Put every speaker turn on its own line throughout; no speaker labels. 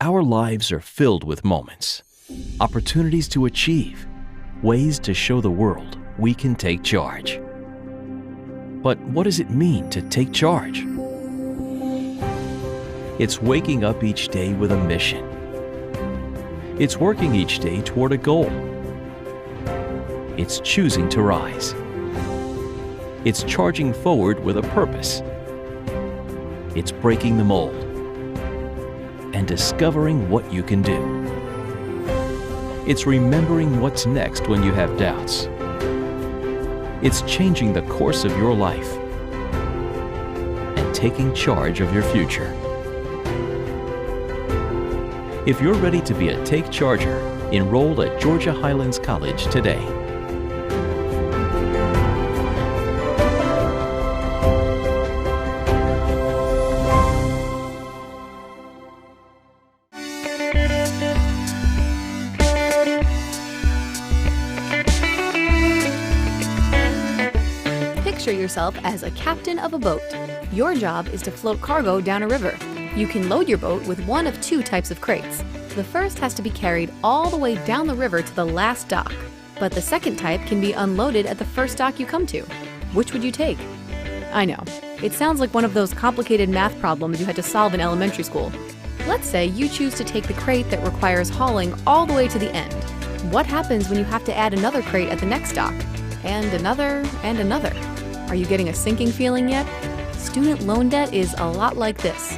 Our lives are filled with moments, opportunities to achieve, ways to show the world we can take charge. But what does it mean to take charge? It's waking up each day with a mission. It's working each day toward a goal. It's choosing to rise. It's charging forward with a purpose. It's breaking the mold and discovering what you can do. It's remembering what's next when you have doubts. It's changing the course of your life and taking charge of your future. If you're ready to be a Take Charger, enroll at Georgia Highlands College today.
Picture yourself as a captain of a boat. Your job is to float cargo down a river. You can load your boat with one of two types of crates. The first has to be carried all the way down the river to the last dock, but the second type can be unloaded at the first dock you come to. Which would you take? I know, it sounds like one of those complicated math problems you had to solve in elementary school. Let's say you choose to take the crate that requires hauling all the way to the end. What happens when you have to add another crate at the next dock? And another, and another. Are you getting a sinking feeling yet? Student loan debt is a lot like this.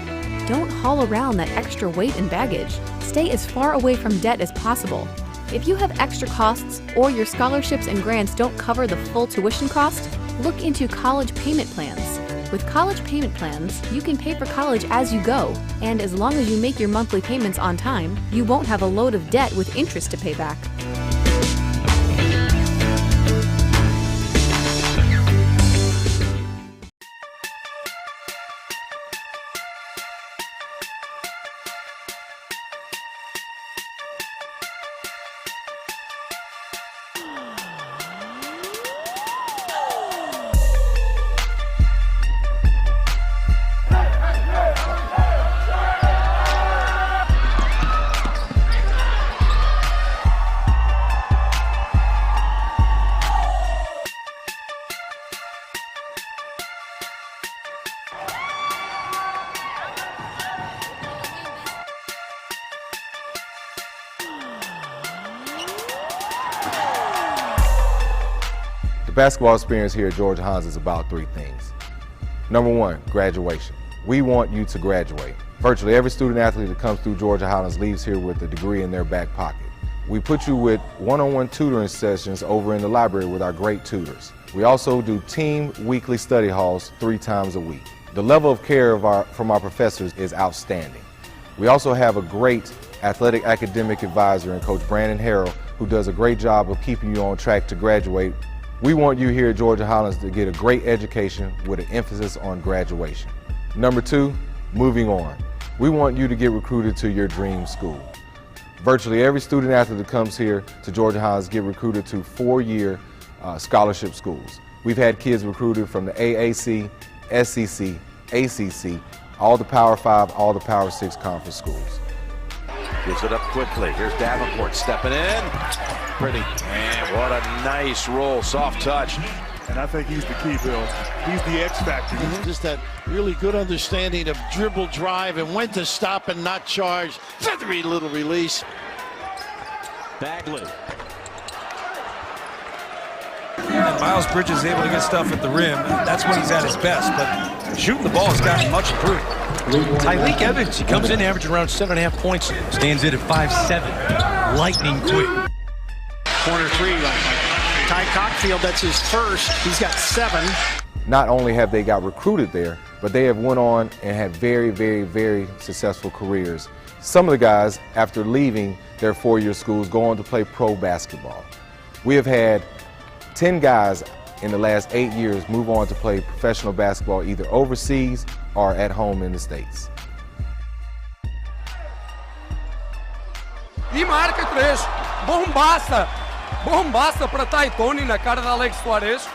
Don't haul around that extra weight and baggage. Stay as far away from debt as possible. If you have extra costs or your scholarships and grants don't cover the full tuition cost, look into college payment plans. With college payment plans, you can pay for college as you go, and as long as you make your monthly payments on time, you won't have a load of debt with interest to pay back.
The basketball experience here at Georgia Highlands is about three things. Number one, graduation. We want you to graduate. Virtually every student athlete that comes through Georgia Highlands leaves here with a degree in their back pocket. We put you with one-on-one tutoring sessions over in the library with our great tutors. We also do team weekly study halls 3 times a week. The level of care from our professors is outstanding. We also have a great athletic academic advisor in Coach Brandon Harrell, who does a great job of keeping you on track to graduate. We want you here at Georgia Highlands to get a great education with an emphasis on graduation. Number 2, moving on. We want you to get recruited to your dream school. Virtually every student athlete that comes here to Georgia Highlands get recruited to 4-year scholarship schools. We've had kids recruited from the AAC, SEC, ACC, all the Power 5, all the Power 6 conference schools.
Gives it up quickly. Here's Davenport stepping in. Pretty. And what a nice roll, soft touch.
And I think he's the key, Bill. He's the X factor.
Just that really good understanding of dribble drive and when to stop and not charge. Feathery little release.
Bagley.
And Miles Bridges is able to get stuff at the rim. That's when he's at his best, but shooting the ball has gotten much improved.
Tyreek Evans, he comes in averaging around 7.5 points, stands in at 5'7", lightning quick.
Corner 3, Ty Cockfield, that's his first. He's got 7.
Not only have they got recruited there, but they have went on and had very, very, very successful careers. Some of the guys, after leaving their 4-year schools, go on to play pro basketball. We have had 10 guys in the last 8 years move on to play professional basketball either overseas or at home in the States.
E marca 3, bombaça para Taitone na cara da Alex Soares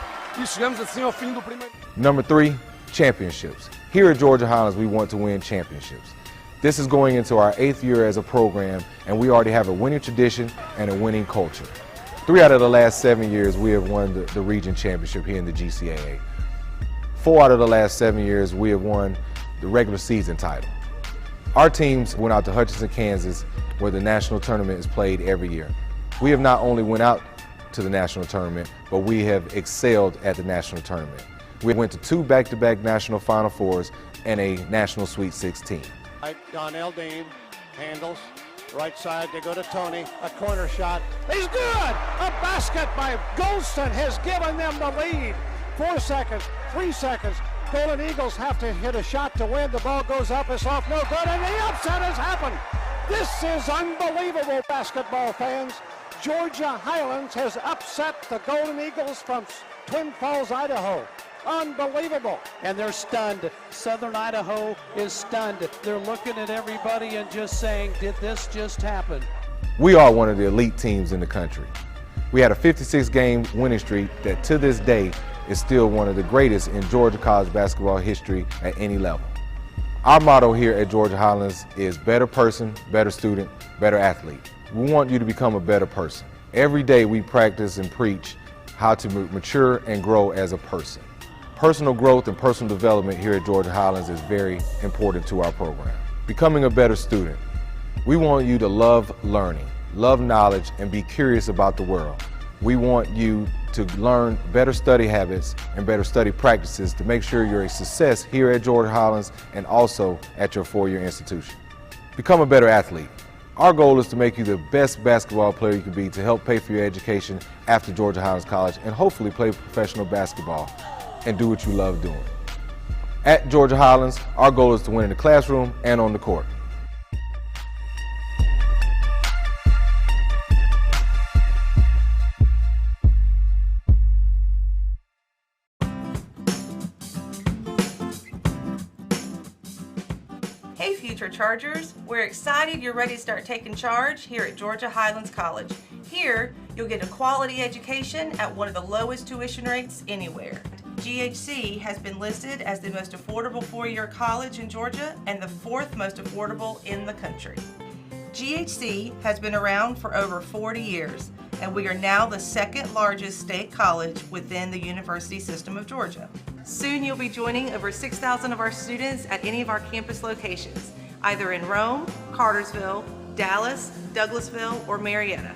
e chegamos assim ao fim do primeiro.
Number 3, championships. Here at Georgia Highlands, we want to win championships. This is going into our 8th year as a program, and we already have a winning tradition and a winning culture. 3 out of the last 7 years, we have won the region championship here in the GCAA. 4 out of the last 7 years, we have won the regular season title. Our teams went out to Hutchinson, Kansas, where the national tournament is played every year. We have not only went out to the national tournament, but we have excelled at the national tournament. We went to 2 back-to-back national Final Fours and a national Sweet 16.
Don Eldine handles. Right side, they go to Tony. A corner shot. He's good! A basket by Golston has given them the lead. 4 seconds, 3 seconds. Golden Eagles have to hit a shot to win. The ball goes up, it's off, no good, and the upset has happened. This is unbelievable, basketball fans. Georgia Highlands has upset the Golden Eagles from Twin Falls, Idaho. Unbelievable.
And they're stunned. Southern Idaho is stunned. They're looking at everybody and just saying, did this just happen?
We are one of the elite teams in the country. We had a 56-game winning streak that to this day is still one of the greatest in Georgia college basketball history at any level. Our motto here at Georgia Highlands is better person, better student, better athlete. We want you to become a better person. Every day we practice and preach how to mature and grow as a person. Personal growth and personal development here at Georgia Highlands is very important to our program. Becoming a better student. We want you to love learning, love knowledge, and be curious about the world. We want you to learn better study habits and better study practices to make sure you're a success here at Georgia Highlands and also at your 4-year institution. Become a better athlete. Our goal is to make you the best basketball player you can be to help pay for your education after Georgia Highlands College and hopefully play professional basketball and do what you love doing. At Georgia Highlands, our goal is to win in the classroom and on the court.
Hey Future Chargers, we're excited you're ready to start taking charge here at Georgia Highlands College. Here, you'll get a quality education at one of the lowest tuition rates anywhere. GHC has been listed as the most affordable 4-year college in Georgia and the 4th most affordable in the country. GHC has been around for over 40 years, and we are now the 2nd largest state college within the University System of Georgia. Soon you'll be joining over 6,000 of our students at any of our campus locations, either in Rome, Cartersville, Dallas, Douglasville, or Marietta.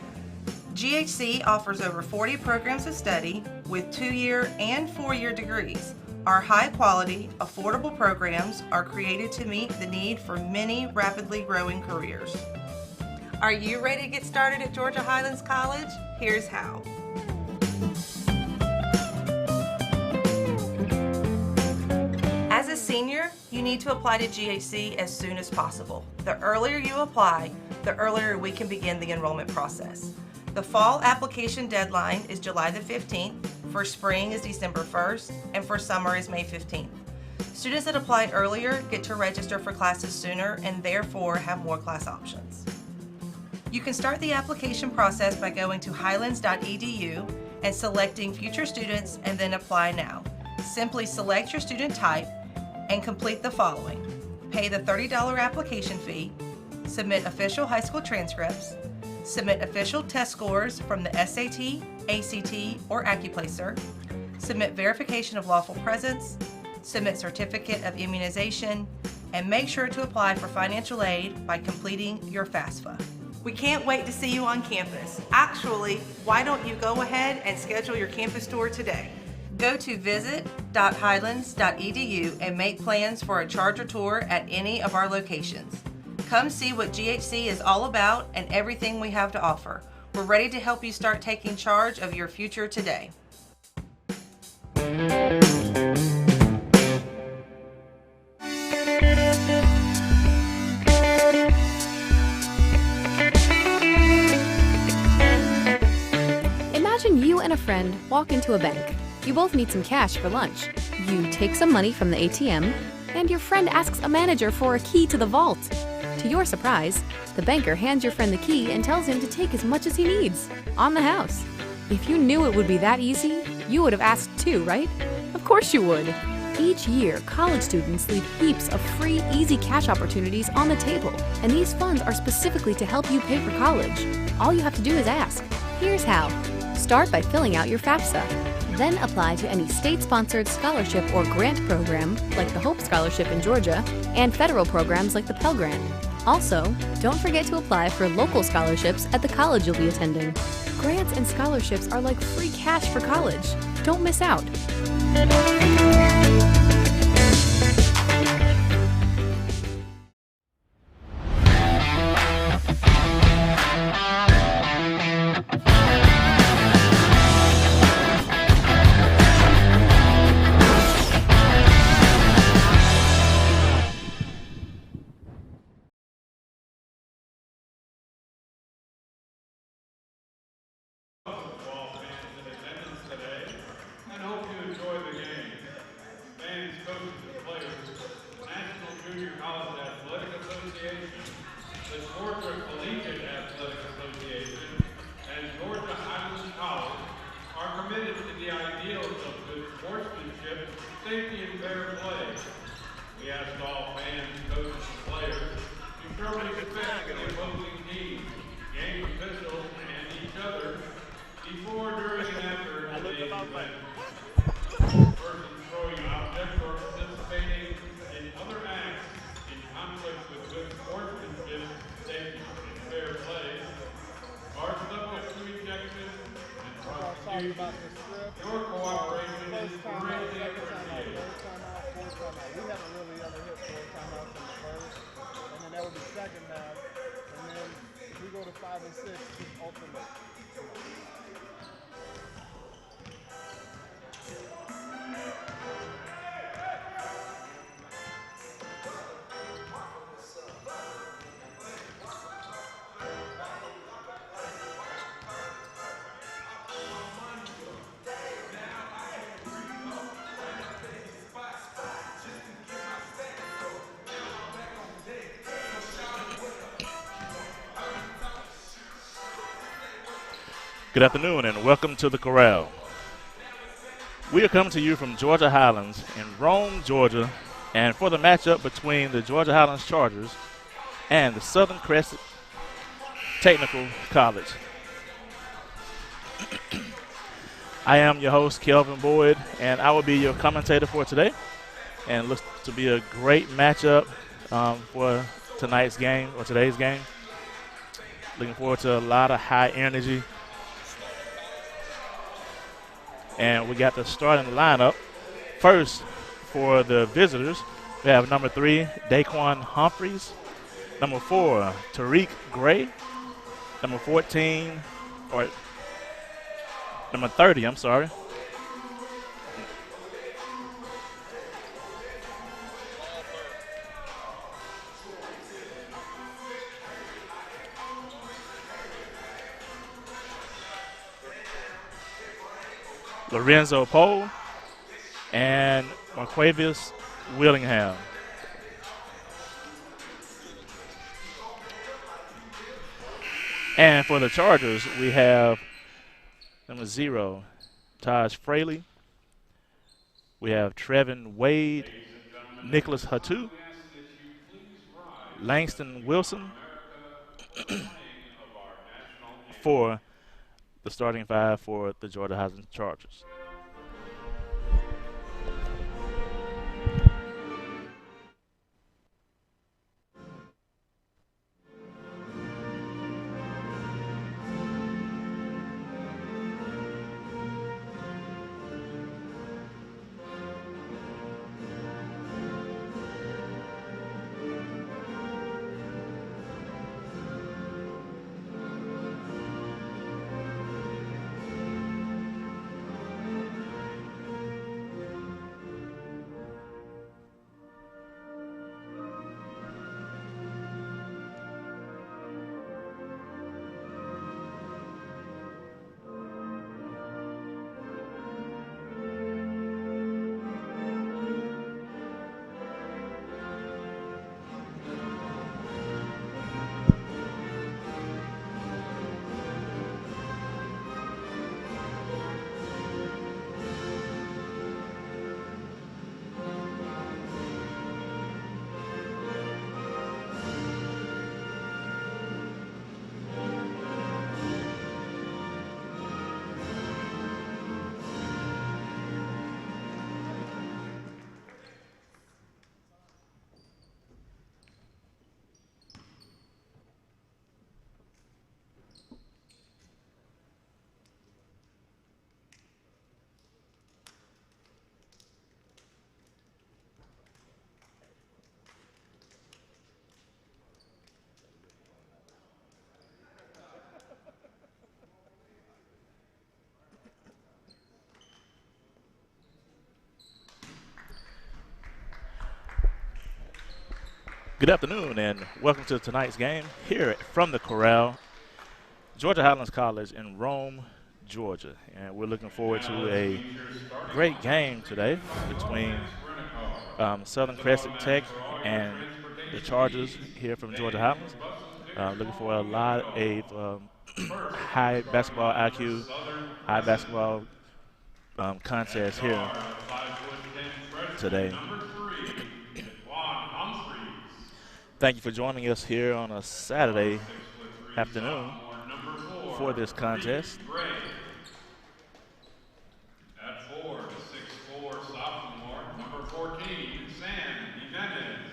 GHC offers over 40 programs of study with 2-year and 4-year degrees. Our high-quality, affordable programs are created to meet the need for many rapidly growing careers. Are you ready to get started at Georgia Highlands College? Here's how. As a senior, you need to apply to GHC as soon as possible. The earlier you apply, the earlier we can begin the enrollment process. The fall application deadline is July the 15th, for spring is December 1st, and for summer is May 15th. Students that apply earlier get to register for classes sooner and therefore have more class options. You can start the application process by going to highlands.edu and selecting Future Students and then Apply Now. Simply select your student type and complete the following. Pay the $30 application fee, submit official high school transcripts, submit official test scores from the SAT, ACT, or AccuPlacer, submit verification of lawful presence, submit certificate of immunization, and make sure to apply for financial aid by completing your FAFSA. We can't wait to see you on campus. Actually, why don't you go ahead and schedule your campus tour today? Go to visit.highlands.edu and make plans for a charger tour at any of our locations. Come see what GHC is all about and everything we have to offer. We're ready to help you start taking charge of your future today.
Imagine you and a friend walk into a bank. You both need some cash for lunch. You take some money from the ATM, and your friend asks a manager for a key to the vault. To your surprise, the banker hands your friend the key and tells him to take as much as he needs, on the house. If you knew it would be that easy, you would have asked too, right? Of course you would. Each year, college students leave heaps of free, easy cash opportunities on the table, and these funds are specifically to help you pay for college. All you have to do is ask. Here's how. Start by filling out your FAFSA. Then apply to any state-sponsored scholarship or grant program, like the Hope Scholarship in Georgia, and federal programs like the Pell Grant. Also, don't forget to apply for local scholarships at the college you'll be attending. Grants and scholarships are like free cash for college. Don't miss out.
The Georgia Collegiate Athletic Association, and Georgia Highlands College are committed to the ideals of good sportsmanship, safety, and fair play. We ask all fans, coaches, and players to show respect to the opposing team, game officials, and each other before, during, and after today's event. Persons throwing objects or participating in other acts in conflict with good sportsmanship, safety, and fair play are subject to ejection and prosecution. Your cooperation is greatly appreciated.
We haven't really ever hit 4 timeouts in the first, and then that would be second half, and then if we go to 5 and 6, just alternate.
Good afternoon and welcome to the Corral. We are coming to you from Georgia Highlands in Rome, Georgia, and for the matchup between the Georgia Highlands Chargers and the Southern Crescent Technical College. I am your host, Kelvin Boyd, and I will be your commentator for today. And it looks to be a great matchup for tonight's game or today's game. Looking forward to a lot of high energy. And we got the starting lineup. First, for the visitors, we have number 3, Daquan Humphreys. Number 4, Tariq Gray. Number 14, or number 30, I'm sorry. Lorenzo Poe and Marquavius Willingham. And for the Chargers, we have number 0, Taj Fraley. We have Trevin Wade, Nicholas Hatu, Langston Wilson for the starting 5 for the Georgia Highlands Chargers. Good afternoon and welcome to tonight's game here from the Corral, Georgia Highlands College in Rome, Georgia. And we're looking forward to a great game today between Southern Crescent Tech and the Chargers here from Georgia Highlands. Looking for a lot of high basketball IQ, high basketball contest here today. Thank you for joining us here on a Saturday afternoon for this contest.
At 4, 6'4" sophomore, number 14, Sam Jimenez.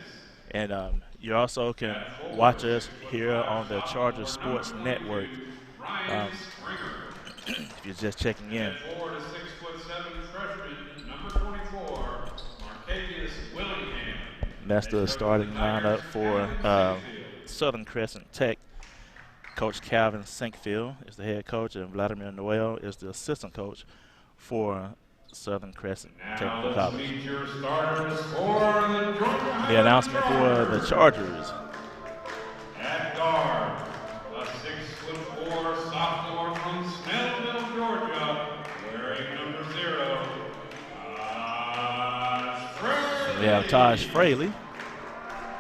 And you also can watch us here on the Charger Sports Network if you're just checking in.
At 4 to 6'7" freshman, number 24, Marcavius Willingham.
And that's the starting lineup for Southern Crescent Tech. Coach Calvin Sinkfield is the head coach, and Vladimir Noel is the assistant coach for Southern Crescent Technical College. The announcement for the Chargers.
At guard, a 6'4" sophomore from Snellville, Georgia, wearing number 0.
We have Taj Fraley.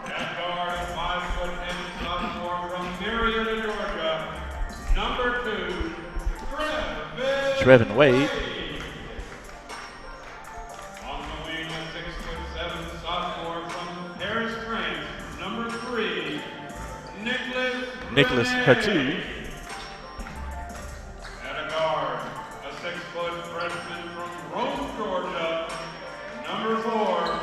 At guard, a 5'10" sophomore from Marietta, Georgia, number 2,
Trevin Wade.
On the wing, a 6'7" sophomore from Paris, France, number 3, Nicholas
Hatu.
At a guard, a 6-foot freshman from Rome, Georgia, number 4,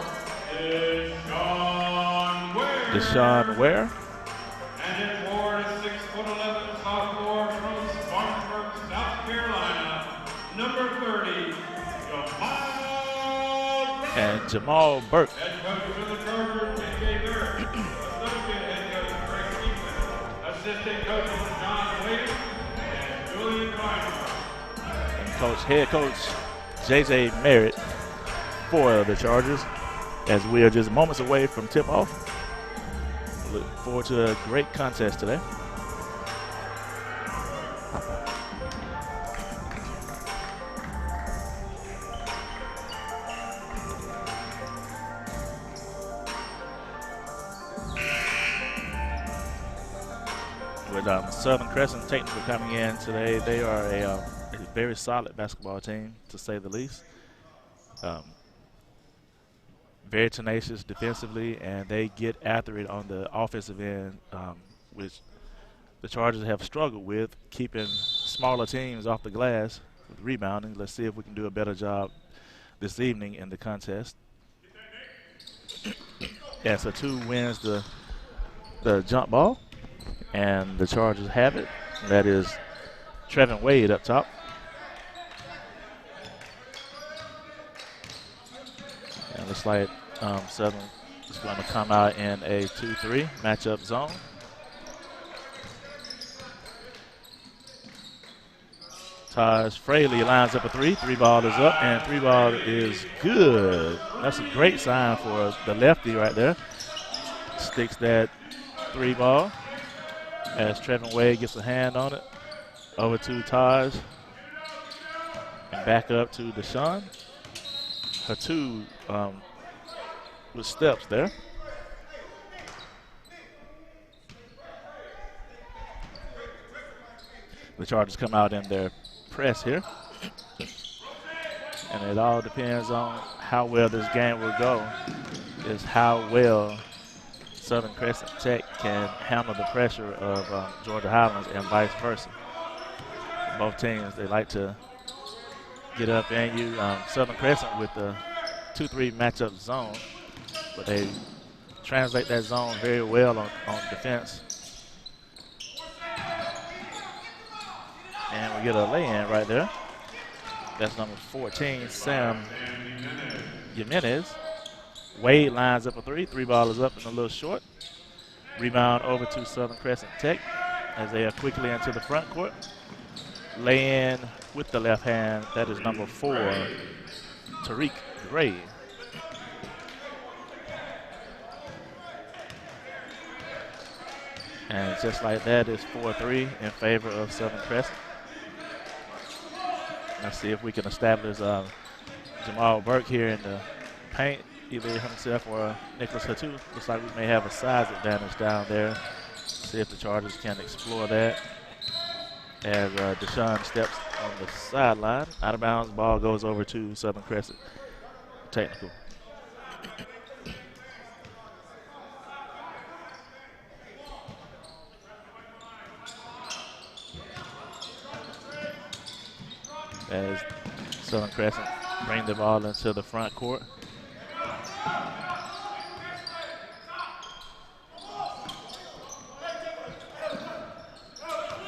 Deshaun Ware.
And at 4 to 6'11" sophomore from Spartanburg, South Carolina, number 30,
And Jamal Burke.
Head coach for the Chargers, J.J. Barrett. Associate head coach, Greg Keeman. Assistant coaches, John Williams and Julian Kleiner.
And head coach J.J. Merritt for the Chargers, as we are just moments away from tip-off. Look forward to a great contest today. With Southern Crescent Technical coming in today, they are a very solid basketball team, to say the least. Very tenacious defensively, and they get after it on the offensive end, which the Chargers have struggled with, keeping smaller teams off the glass with rebounding. Let's see if we can do a better job this evening in the contest. Yeah, so 2 wins the jump ball, and the Chargers have it. And that is Trevin Wade up top. And looks like Southern is going to come out in a 2-3 matchup zone. Taj Fraley lines up a 3. 3-ball is up, and 3-ball is good. That's a great sign for the lefty right there. Sticks that 3-ball as Trevin Wade gets a hand on it. Over to Taj. And back up to Deshaun. Hatu with steps there. The Chargers come out in their press here. And it all depends on how well this game will go, is how well Southern Crescent Tech can handle the pressure of Georgia Highlands and vice versa. Both teams, they like to get up in you. Southern Crescent with the 2-3 matchup zone, but they translate that zone very well on defense. And we get a lay-in right there. That's number 14, Sam Jimenez. Wade lines up a 3. 3-ball is up and a little short. Rebound over to Southern Crescent Tech as they are quickly into the front court. Lay in with the left hand. That is number 4, Tariq Gray. And just like that, it's 4-3 in favor of Southern Crescent. Let's see if we can establish Jamal Burke here in the paint, either himself or Nicholas Hatu. Looks like we may have a size advantage down there. See if the Chargers can explore that. As Deshaun steps on the sideline, out of bounds, ball goes over to Southern Crescent Technical. As Southern Crescent bring the ball into the front court.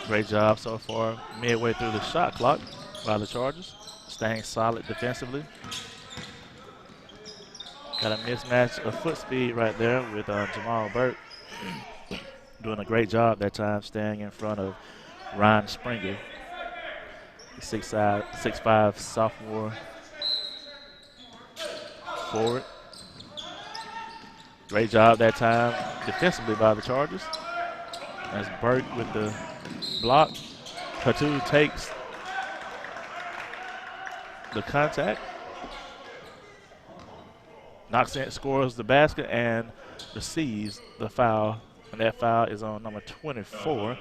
Great job so far midway through the shot clock by the Chargers, staying solid defensively. Got a mismatch of foot speed right there with Jamal Burke doing a great job that time staying in front of Ryan Springer, the 6'5" sophomore forward. Great job that time defensively by the Chargers. As Burke with the block. Hatu takes the contact, knocks in, scores the basket, and receives the foul. And that foul is on number 24,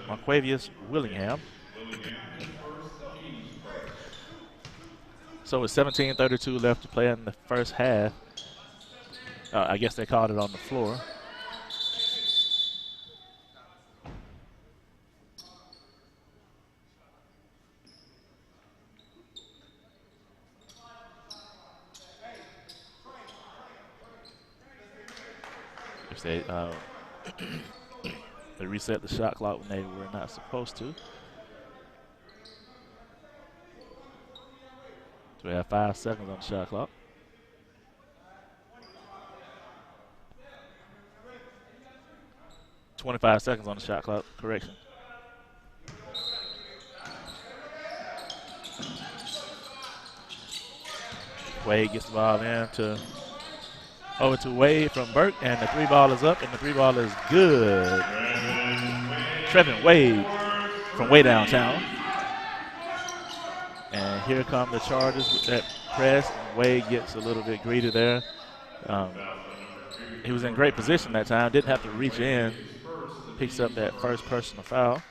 Marquavius Willingham. So with 17:32 left to play in the first half, I guess they called it on the floor. They they reset the shot clock when they were not supposed to. So we have 5 seconds on the shot clock. $25 seconds on the shot clock, correction. Wade gets the ball in over to Wade from Burke, and the 3 ball is up, and the 3 ball is good. Trevin Wade from way downtown. And here come the Chargers with that press. Wade gets a little bit greedy there. He was in great position that time, didn't have to reach in. Picks up that first personal foul.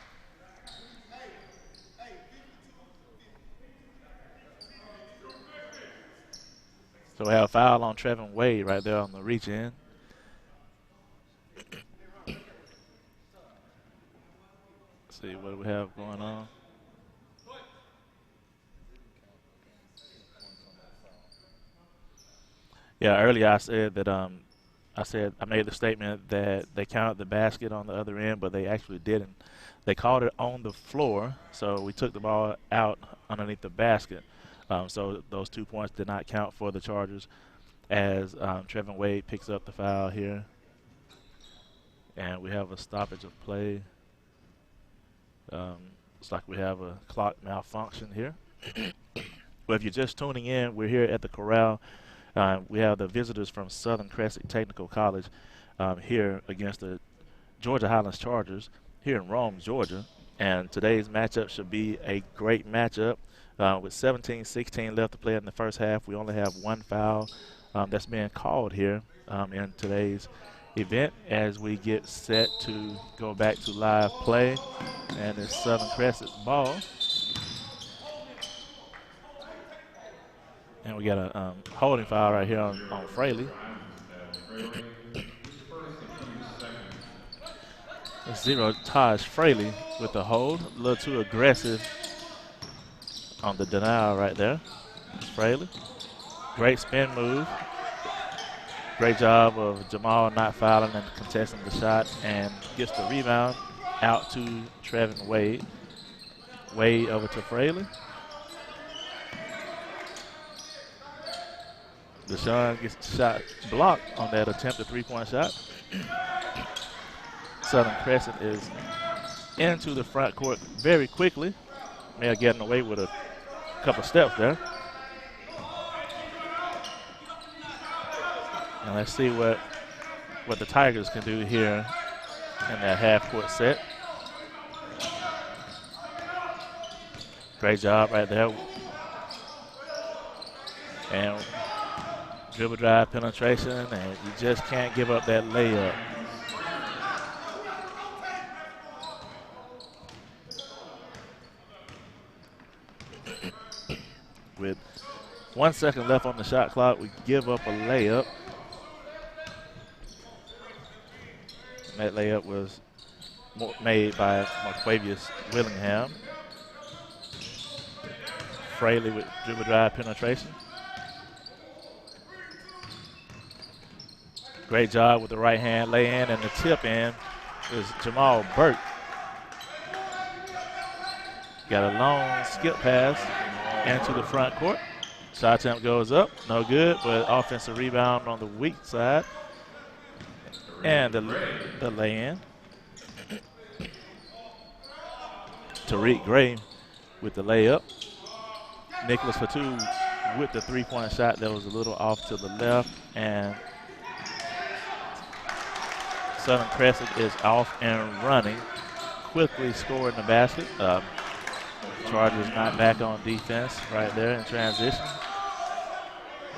So we have a foul on Trevin Wade right there on the reach in. Let's see what do we have going on. Yeah, earlier I said that I made the statement that they counted the basket on the other end, but they actually didn't. They called it on the floor, so we took the ball out underneath the basket. So those 2 points did not count for the Chargers as Trevin Wade picks up the foul here. And we have a stoppage of play. Looks like we have a clock malfunction here. Well, if you're just tuning in, we're here at the Corral. We have the visitors from Southern Crescent Technical College here against the Georgia Highlands Chargers here in Rome, Georgia. And today's matchup should be a great matchup. With 17:16 left to play in the first half, we only have 1 foul that's being called here in today's event as we get set to go back to live play. And it's Southern Crescent ball. And we got a holding foul right here on Fraley. It's 0 Taj Fraley with the hold, a little too aggressive on the denial right there. Fraley. Great spin move. Great job of Jamal not fouling and contesting the shot, and gets the rebound out to Trevin Wade. Wade over to Fraley. Deshaun gets the shot blocked on that attempted 3-point shot. Southern Crescent is into the front court very quickly. They're getting away with a couple steps there. And let's see what the Tigers can do here in that half-court set. Great job right there. And dribble drive penetration, and you just can't give up that layup. With 1 second left on the shot clock, we give up a layup. And that layup was made by Marquavius Willingham. Fraley with dribble drive penetration. Great job with the right hand lay in, and the tip in is Jamal Burke. Got a long skip pass into the front court. Shot attempt goes up, no good, but offensive rebound on the weak side. And the lay-in. Tariq Gray with the layup. Nicholas Fatou with the three-point shot that was a little off to the left, and Southern Crescent is off and running. Quickly scoring the basket. Chargers not back on defense right there in transition.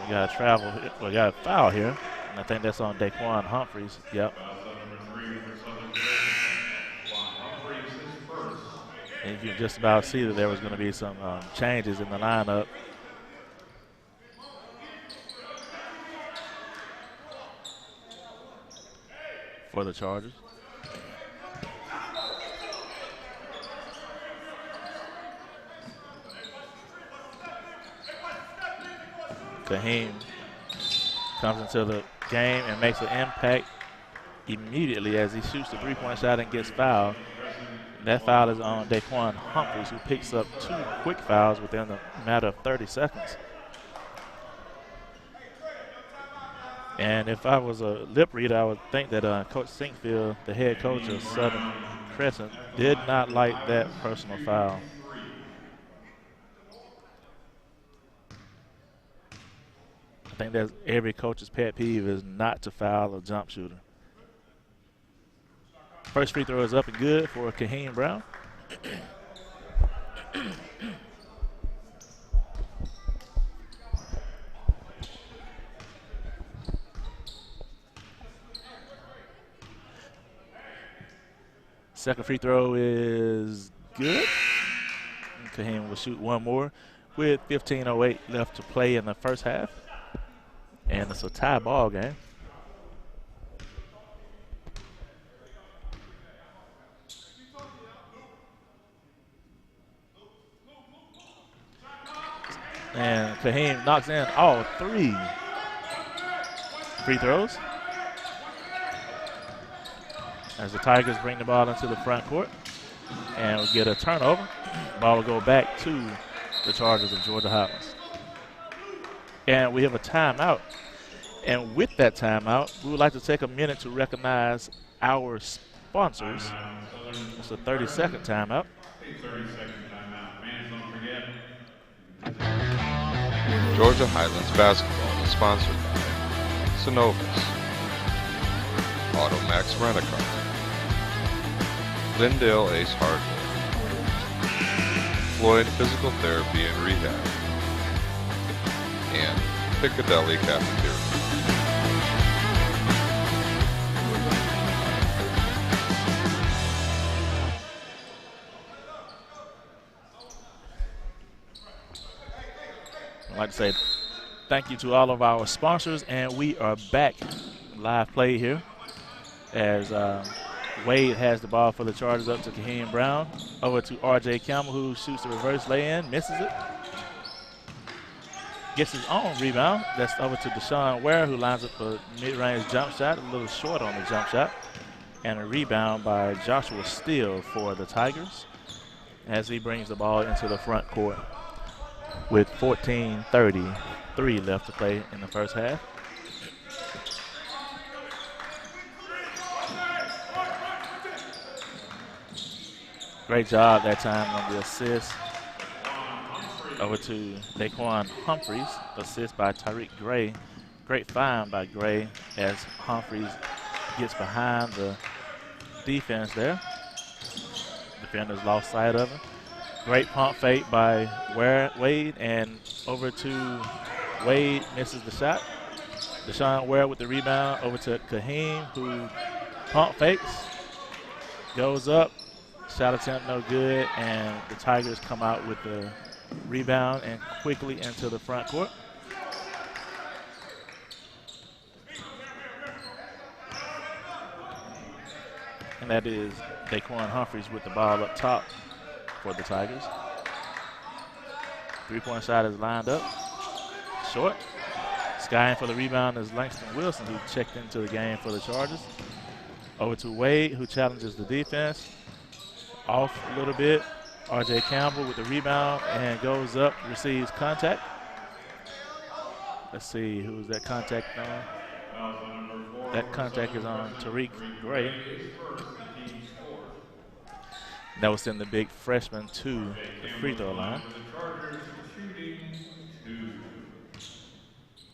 We got a travel. We got a foul here, and I think that's on Daquan Humphreys. Yep. And you can just about see that there was going to be some changes in the lineup. For the Chargers. Kaheem comes into the game and makes an impact immediately as he shoots the three-point shot and gets fouled. That foul is on Daquan Humphreys, who picks up 2 quick fouls within a matter of 30 seconds. And if I was a lip reader, I would think that Coach Sinkfield, the head coach of Southern Crescent, did not like that personal foul. I think that every coach's pet peeve is not to foul a jump shooter. First free throw is up and good for Kaheem Brown. Second free throw is good. Kaheem will shoot one more with 15:08 left to play in the first half. And it's a tie ball game. And Kaheem knocks in all 3 free throws as the Tigers bring the ball into the front court. And we get a turnover. Ball will go back to the Chargers of Georgia Highlands. And we have a timeout. And with that timeout, we would like to take a minute to recognize our sponsors. It's a 30-second timeout.
Georgia Highlands basketball is sponsored by Synovus, Automax Rent-A-Car, Glendale Ace Hardware, Floyd Physical Therapy and Rehab, and Piccadilly Cafeteria.
I'd like to say thank you to all of our sponsors, and we are back live play here as Wade has the ball for the Chargers up to Kaheem Brown. Over to R.J. Campbell, who shoots the reverse lay-in, misses it. Gets his own rebound. That's over to Deshaun Ware, who lines up a mid-range jump shot, a little short on the jump shot. And a rebound by Joshua Steele for the Tigers as he brings the ball into the front court with 14:33 left to play in the first half. Great job that time on the assist. Over to Daquan Humphreys, assist by Tariq Gray. Great find by Gray as Humphreys gets behind the defense there. Defenders lost sight of him. Great pump fake by Wade, and over to Wade, misses the shot. Deshaun Ware with the rebound, over to Kaheem, who pump fakes, goes up, shot attempt no good, and the Tigers come out with the rebound and quickly into the front court. And that is Daquan Humphreys with the ball up top for the Tigers. Three-point shot is lined up. Short. Skying for the rebound is Langston Wilson, who checked into the game for the Chargers. Over to Wade, who challenges the defense. Off a little bit. R.J. Campbell with the rebound and goes up, receives contact. Let's see, who's that contact on? That contact is on Tariq Gray. That will send the big freshman to the free throw line.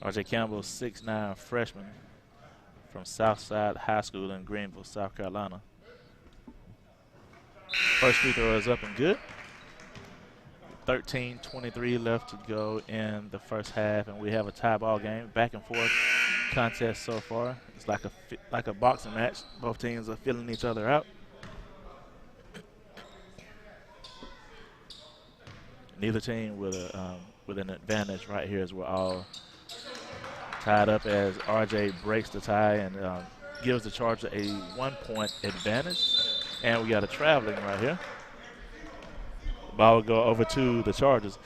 R.J. Campbell, 6'9" freshman from Southside High School in Greenville, South Carolina. First free throw is up and good. 13:23 left to go in the first half, and we have a tie ball game. Back and forth contest so far. It's like a boxing match. Both teams are filling each other out. Neither team with an advantage right here as we're all tied up, as RJ breaks the tie and gives the Charger a 1-point advantage. And we got a traveling right here. Ball will go over to the Chargers.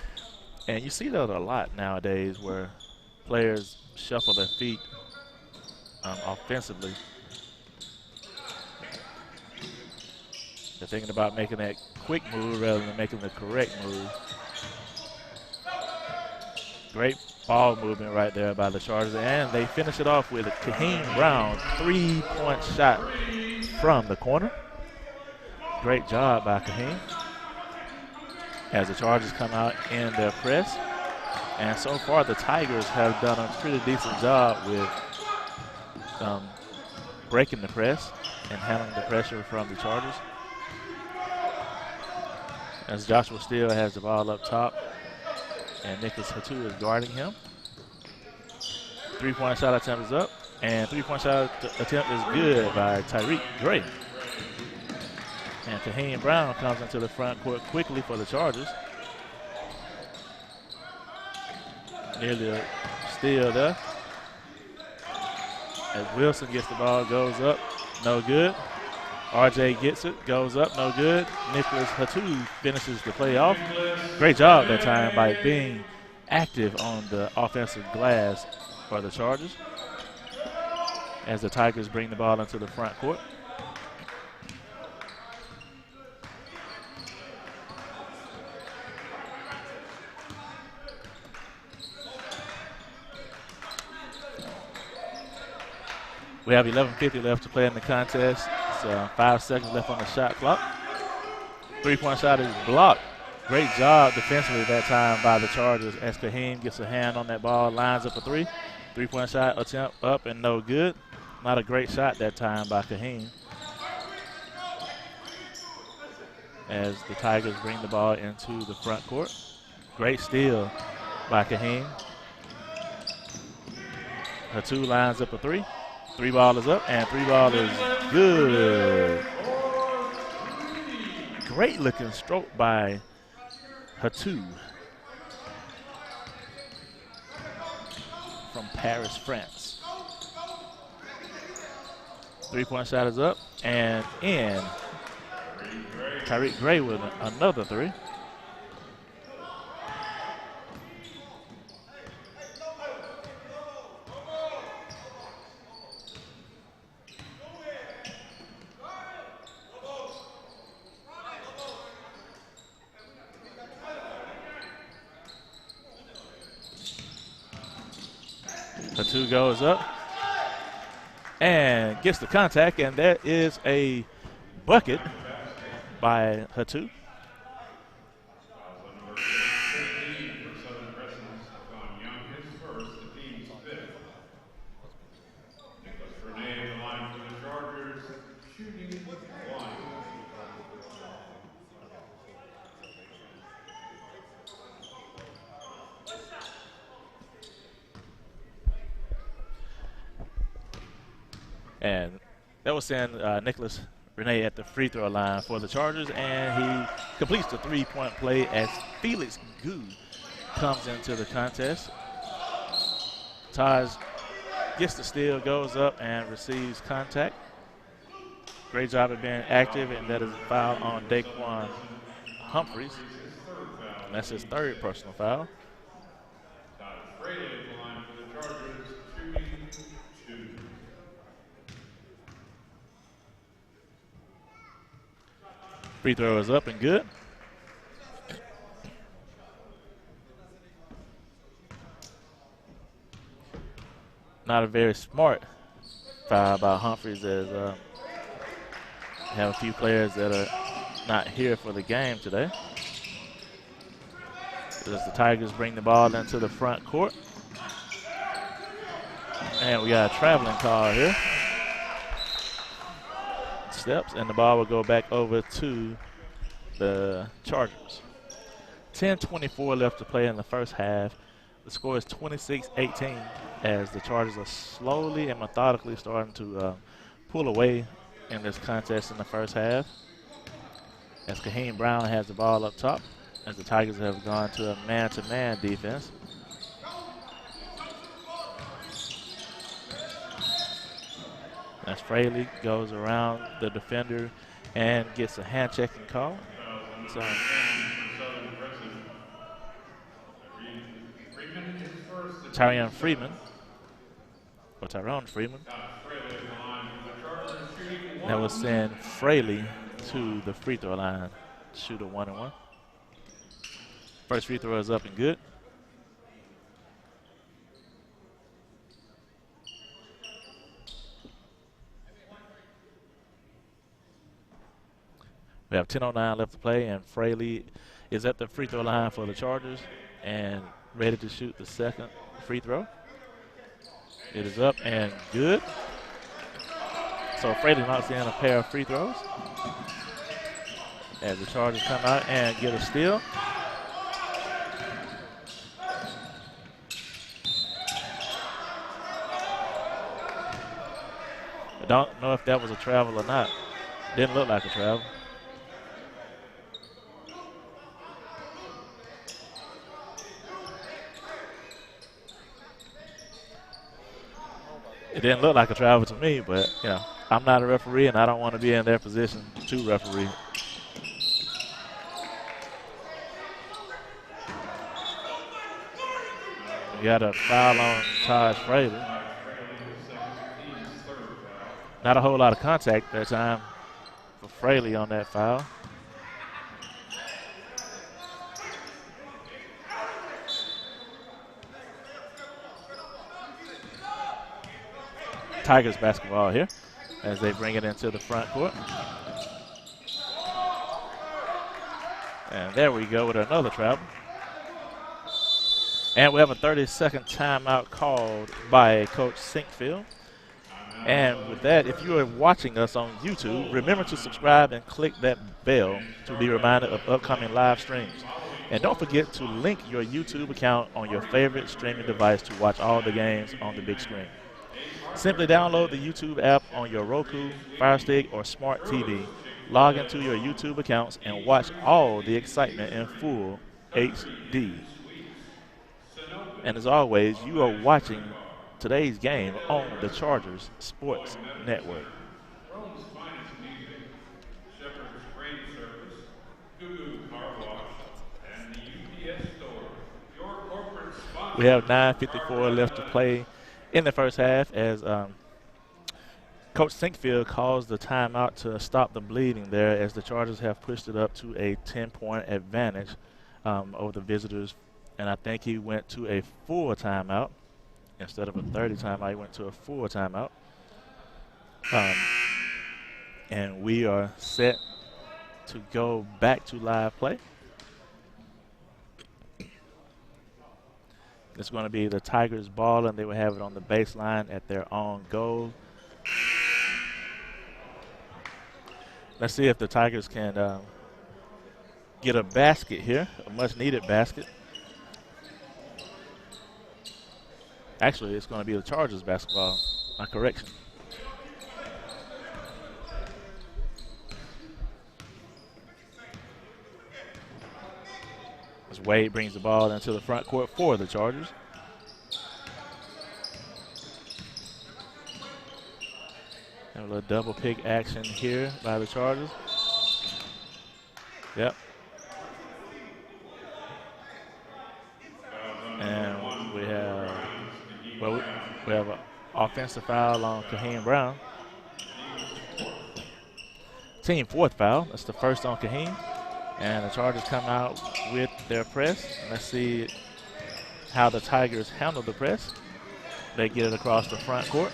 And you see that a lot nowadays, where players shuffle their feet offensively. They're thinking about making that quick move rather than making the correct move. Great ball movement right there by the Chargers, and they finish it off with a Kaheem Brown 3-point shot from the corner. Great job by Kaheem as the Chargers come out in their press. And so far, the Tigers have done a pretty decent job with breaking the press and handling the pressure from the Chargers. As Joshua Steele has the ball up top, and Nicholas Hatu is guarding him. 3-point shot attempt is up, and 3-point shot attempt is good by Tariq Gray. And Kaheem Brown comes into the front court quickly for the Chargers. Nearly a steal there. As Wilson gets the ball, goes up, no good. RJ gets it, goes up, no good. Nicholas Hatu finishes the play off. Great job that time by being active on the offensive glass for the Chargers as the Tigers bring the ball into the front court. We have 11:50 left to play in the contest. So 5 seconds left on the shot clock. 3-point shot is blocked. Great job defensively that time by the Chargers as Kaheem gets a hand on that ball, lines up a 3. 3-point shot attempt up and no good. Not a great shot that time by Kaheem. As the Tigers bring the ball into the front court. Great steal by Kaheem. Hatu lines up a 3. 3 ball is up, and 3 ball is good. Great looking stroke by Hatu from Paris, France. 3-point shot is up and in. Tariq Gray with another 3. Hatu goes up and gets the contact, and there is a bucket by Hatu. And that will send Nicholas Renee at the free throw line for the Chargers, and he completes the three-point play as Felix Gu comes into the contest. Taj gets the steal, goes up, and receives contact. Great job at being active, and that is a foul on Daquan Humphreys. And that's his third personal foul. Free throw is up and good. Not a very smart foul by Humphreys, as have a few players that are not here for the game today. As the Tigers bring the ball into the front court. And we got a traveling call here. Steps, and the ball will go back over to the Chargers. 10:24 left to play in the first half. The score is 26-18 as the Chargers are slowly and methodically starting to pull away in this contest in the first half. As Kaheem Brown has the ball up top, as the Tigers have gone to a man-to-man defense. As Fraley goes around the defender and gets a hand-checking call. So Tyrone Freeman. That will send Fraley to the free throw line. Shoot a 1-and-1. First free throw is up and good. We have 10:09 left to play, and Fraley is at the free throw line for the Chargers and ready to shoot the second free throw. It is up and good. So Fraley knocks in a pair of free throws as the Chargers come out and get a steal. I don't know if that was a travel or not. Didn't look like a travel. It didn't look like a travel to me, but, you know, I'm not a referee, and I don't want to be in their position to referee. We got a foul on Taj Fraley. Not a whole lot of contact that time for Fraley on that foul. Tigers basketball here as they bring it into the front court. And there we go with another travel. And we have a 30-second timeout called by Coach Sinkfield. And with that, if you are watching us on YouTube, remember to subscribe and click that bell to be reminded of upcoming live streams. And don't forget to link your YouTube account on your favorite streaming device to watch all the games on the big screen. Simply download the YouTube app on your Roku, Fire Stick, or Smart TV. Log into your YouTube accounts and watch all the excitement in full HD. And as always, you are watching today's game on the Chargers Sports Network.
Rome's finest music, Shepherd's Grain Service, Goo Car Wash, and the UPS Store. Your corporate sponsor.
We have 9:54 left to play in the first half as Coach Sinkfield calls the timeout to stop the bleeding there as the Chargers have pushed it up to a 10-point advantage over the visitors. And I think he went to a full timeout. Instead of a 30 timeout, he went to a full timeout. And we are set to go back to live play. It's going to be the Tigers' ball, and they will have it on the baseline at their own goal. Let's see if the Tigers can get a basket here, a much-needed basket. Actually, it's going to be the Chargers basketball. My correction. As Wade brings the ball into the front court for the Chargers. Have a little double pick action here by the Chargers. Yep. And we have an offensive foul on Kaheem Brown. Team 4th foul. That's the first on Kaheem. And the Chargers come out with their press. Let's see how the Tigers handle the press. They get it across the front court.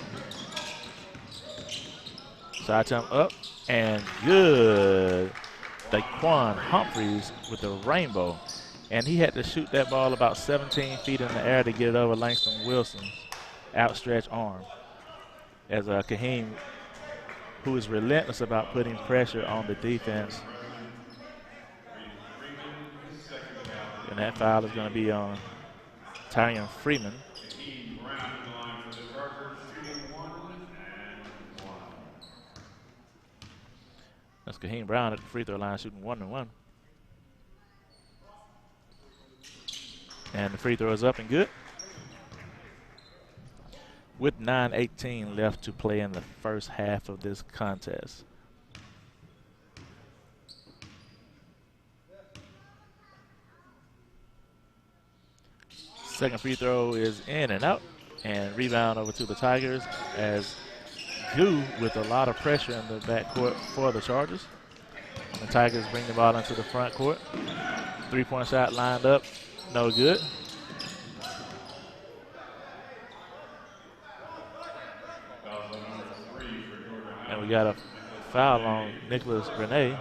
Side jump up and good. Daquan Humphreys with the rainbow. And he had to shoot that ball about 17 feet in the air to get it over Langston Wilson's outstretched arm. As Kaheem, who is relentless about putting pressure on the defense. And that foul is going to be on Tyrion Freeman. That's Kaheem Brown at the free throw line shooting 1-1. And the free throw is up and good. With 9:18 left to play in the first half of this contest. Second free throw is in and out. And rebound over to the Tigers as Goo with a lot of pressure in the backcourt for the Chargers. And the Tigers bring the ball into the front court. 3-point shot lined up. No good. And we got a foul on Nicholas Renee.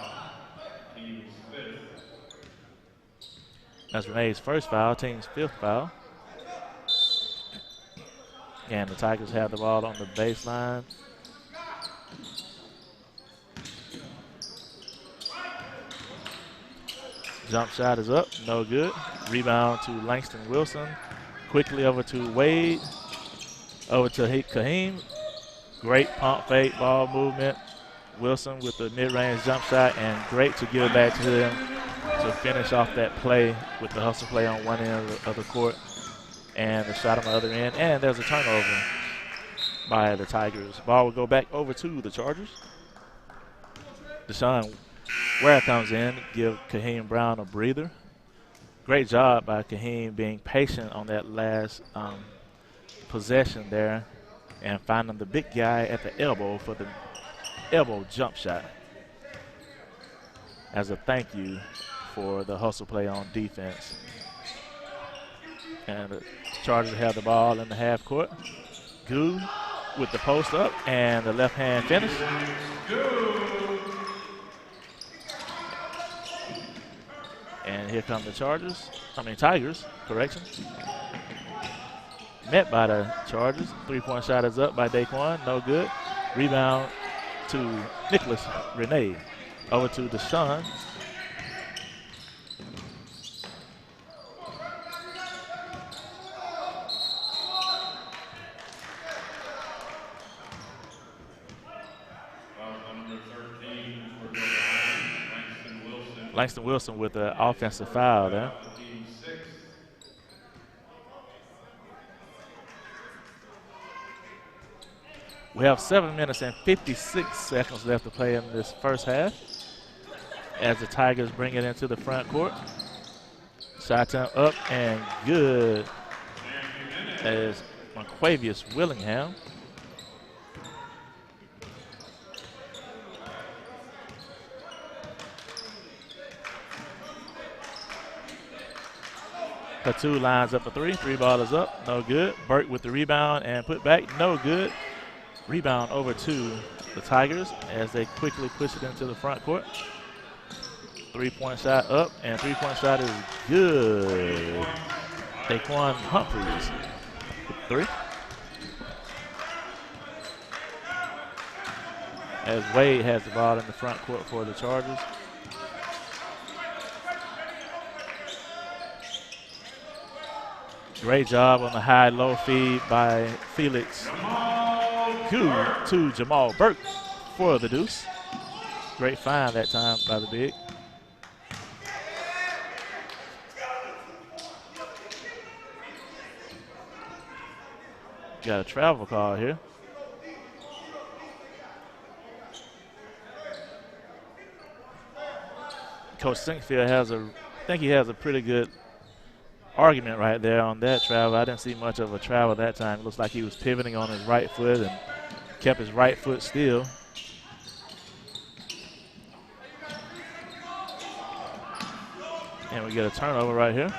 That's Renee's first foul, team's 5th foul. And the Tigers have the ball on the baseline. Jump shot is up, no good. Rebound to Langston Wilson. Quickly over to Wade. Over to Kaheem. Great pump fake ball movement. Wilson with the mid-range jump shot, and great to give it back to him to finish off that play with the hustle play on one end of the court. And the shot on the other end. And there's a turnover by the Tigers. Ball will go back over to the Chargers. Deshaun Ware comes in, give Kaheem Brown a breather. Great job by Kaheem being patient on that last possession there and finding the big guy at the elbow for the elbow jump shot as a thank you for the hustle play on defense. And the Chargers have the ball in the half court. Goo with the post up and the left hand finish. And here come the Tigers, correction. Met by the Chargers. 3-point shot is up by Daquan, no good. Rebound to Nicholas Renee. Over to Deshaun. Langston Wilson with the offensive foul there. We have 7 minutes and 56 seconds left to play in this first half as the Tigers bring it into the front court. Shot attempt up and good as Monquavius Willingham. Katu lines up a three. Three ball is up, no good. Burke with the rebound and put back, no good. Rebound over to the Tigers as they quickly push it into the front court. 3-point shot up, and 3-point shot is good. Daquan Humphreys with 3. As Wade has the ball in the front court for the Chargers. Great job on the high-low feed by Felix Goo to Jamal Burke for the deuce. Great find that time by the big. Got a travel call here. Coach Sinkfield I think he has a pretty good argument right there on that travel. I didn't see much of a travel that time. It looks like he was pivoting on his right foot and kept his right foot still. And we get a turnover right here.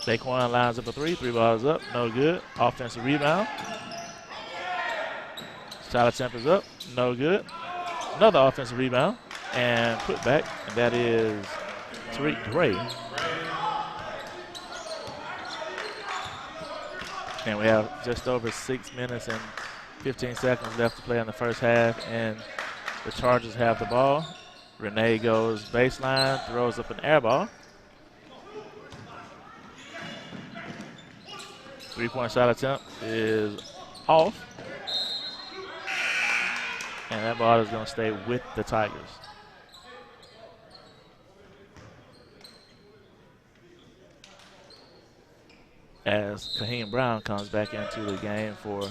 Daquan lines up a three balls up, no good. Offensive rebound. Shot attempt is up, no good. Another offensive rebound and put back, and that is Tariq Gray. And we have just over 6 minutes and 15 seconds left to play in the first half, and the Chargers have the ball. Renee goes baseline, throws up an air ball. 3-point shot attempt is off. And that ball is going to stay with the Tigers. As Kaheem Brown comes back into the game for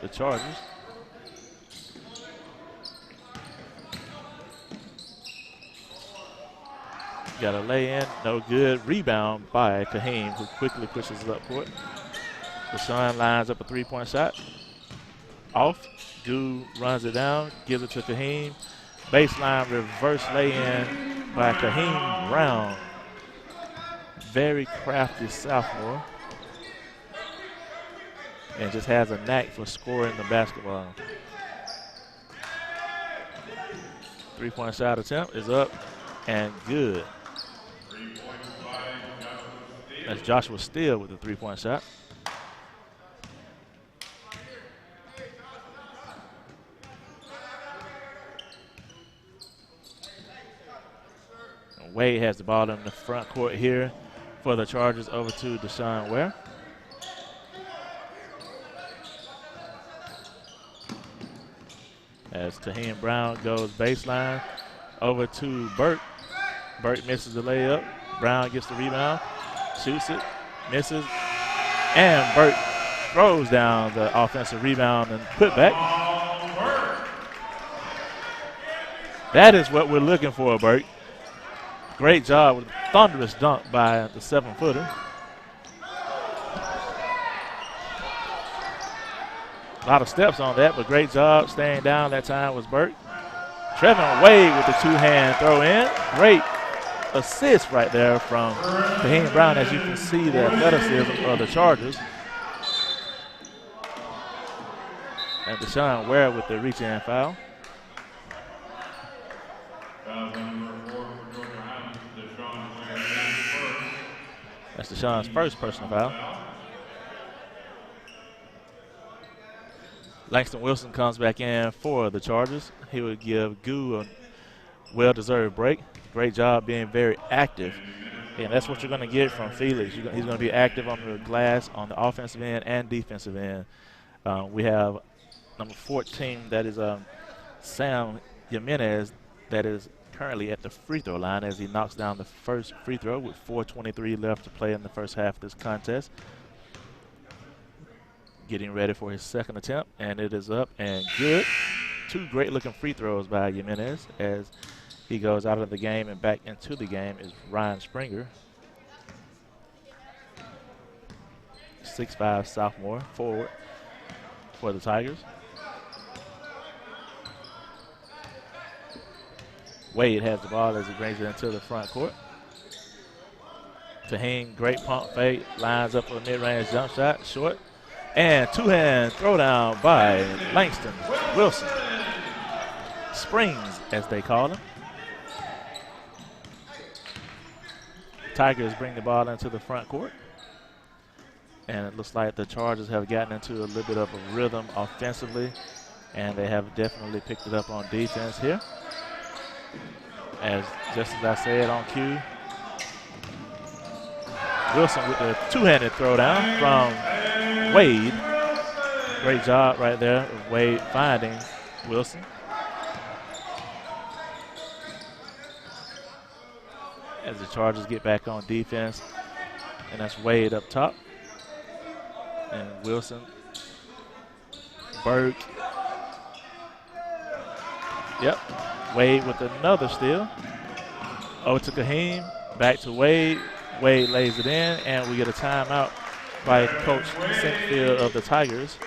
the Chargers. Got a lay in, no good. Rebound by Kaheem, who quickly pushes it up court. Deshaun lines up a 3-point shot. Off. Goo runs it down, gives it to Kaheem. Baseline reverse lay-in by Kaheem Brown. Very crafty sophomore. And just has a knack for scoring the basketball. 3-point shot attempt is up and good. That's Joshua Steele with the 3-point shot. Wade has the ball in the front court here for the Chargers, over to Deshaun Ware. As Kaheem Brown goes baseline over to Burke. Burke misses the layup. Brown gets the rebound, shoots it, misses, and Burke throws down the offensive rebound and put back. That is what we're looking for, Burke. Great job with a thunderous dunk by the 7-footer. A lot of steps on that, but great job staying down that time was Burke. Trevin Wade with the two-hand throw in. Great assist right there from Kaheem Brown, as you can see the athleticism of the Chargers. And Deshaun Ware with the reach-in foul. That's Deshaun's first personal foul. Langston Wilson comes back in for the Chargers. He would give Goo a well-deserved break. Great job being very active. And that's what you're going to get from Felix. He's going to be active on the glass on the offensive end and defensive end. We have number 14, that is Sam Jimenez, that is currently at the free throw line as he knocks down the first free throw with 4:23 left to play in the first half of this contest. Getting ready for his second attempt, and it is up and good. Two great looking free throws by Jimenez. As he goes out of the game and back into the game is Ryan Springer. 6'5" sophomore forward for the Tigers. Wade has the ball as he brings it into the front court. Kaheem, great pump fake, lines up a mid-range jump shot, short. And two-hand throwdown by Langston Wilson. Springs, as they call him. Tigers bring the ball into the front court. And it looks like the Chargers have gotten into a little bit of a rhythm offensively, and they have definitely picked it up on defense here. Just as I said on cue, Wilson with the two-handed throwdown from Wade. Great job right there of Wade finding Wilson. As the Chargers get back on defense, and that's Wade up top. And Wilson. Burke. Yep. Wade with another steal. Over to Kaheem. Back to Wade. Wade lays it in, and we get a timeout by Coach Sinkfield of the Tigers.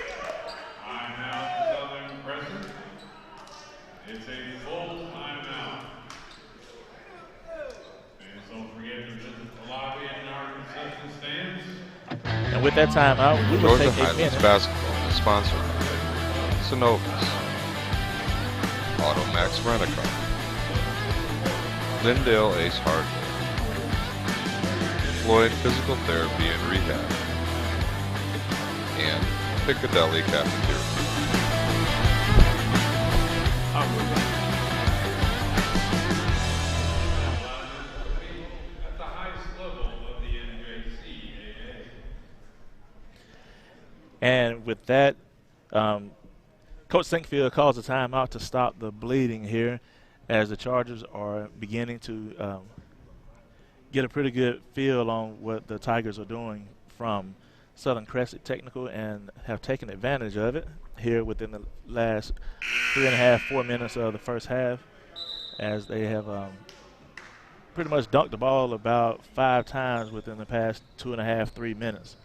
Timeout, Southern Crescent. It's a full timeout. And don't forget to visit the lobby and our concession stands.
And with that timeout, we will
Georgia
take a
Highlands
minute.
basketball is sponsored by Synovus, Automax Rent-A-Car, Lindale Ace Hardware, Floyd Physical Therapy and Rehab, and Piccadilly Cafeteria.
At the highest level of the NJC.
And with that, Coach Sinkfield calls a timeout to stop the bleeding here as the Chargers are beginning to get a pretty good feel on what the Tigers are doing from Southern Crescent Technical and have taken advantage of it here within the last 3.5, 4 minutes of the first half, as they have pretty much dunked the ball about 5 times within the past 2.5, 3 minutes.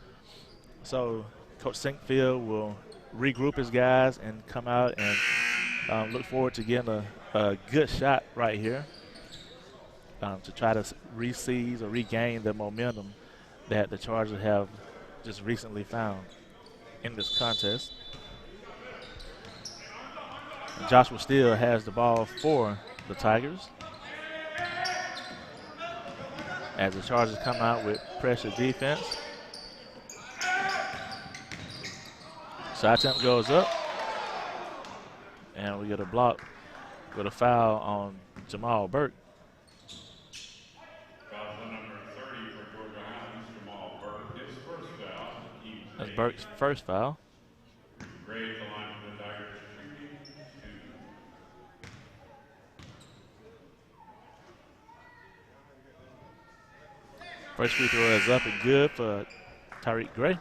So Coach Sinkfield will regroup his guys and come out and look forward to getting a good shot right here to try to re-seize or regain the momentum that the Chargers have just recently found in this contest. And Joshua Steele has the ball for the Tigers as the Chargers come out with pressure defense. Shot attempt goes up, and we get a block with a foul on Jamal Burke.
Foul number 30 for Georgia Highlands, Jamal Burke. His first foul.
That's Burke's first foul.
Gray at the line for the Tigers, shooting 2.
First free throw is up and good for Tyreek Gray.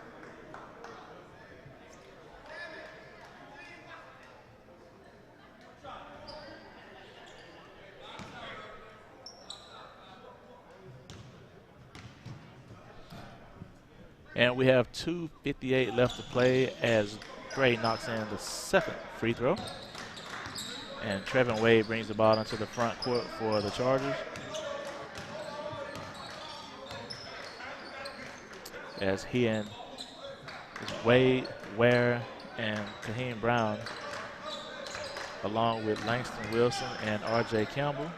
And we have 2:58 left to play as Gray knocks in the second free throw. And Trevin Wade brings the ball into the front court for the Chargers. As he and Wade, Ware, and Kaheem Brown, along with Langston Wilson and R.J. Campbell.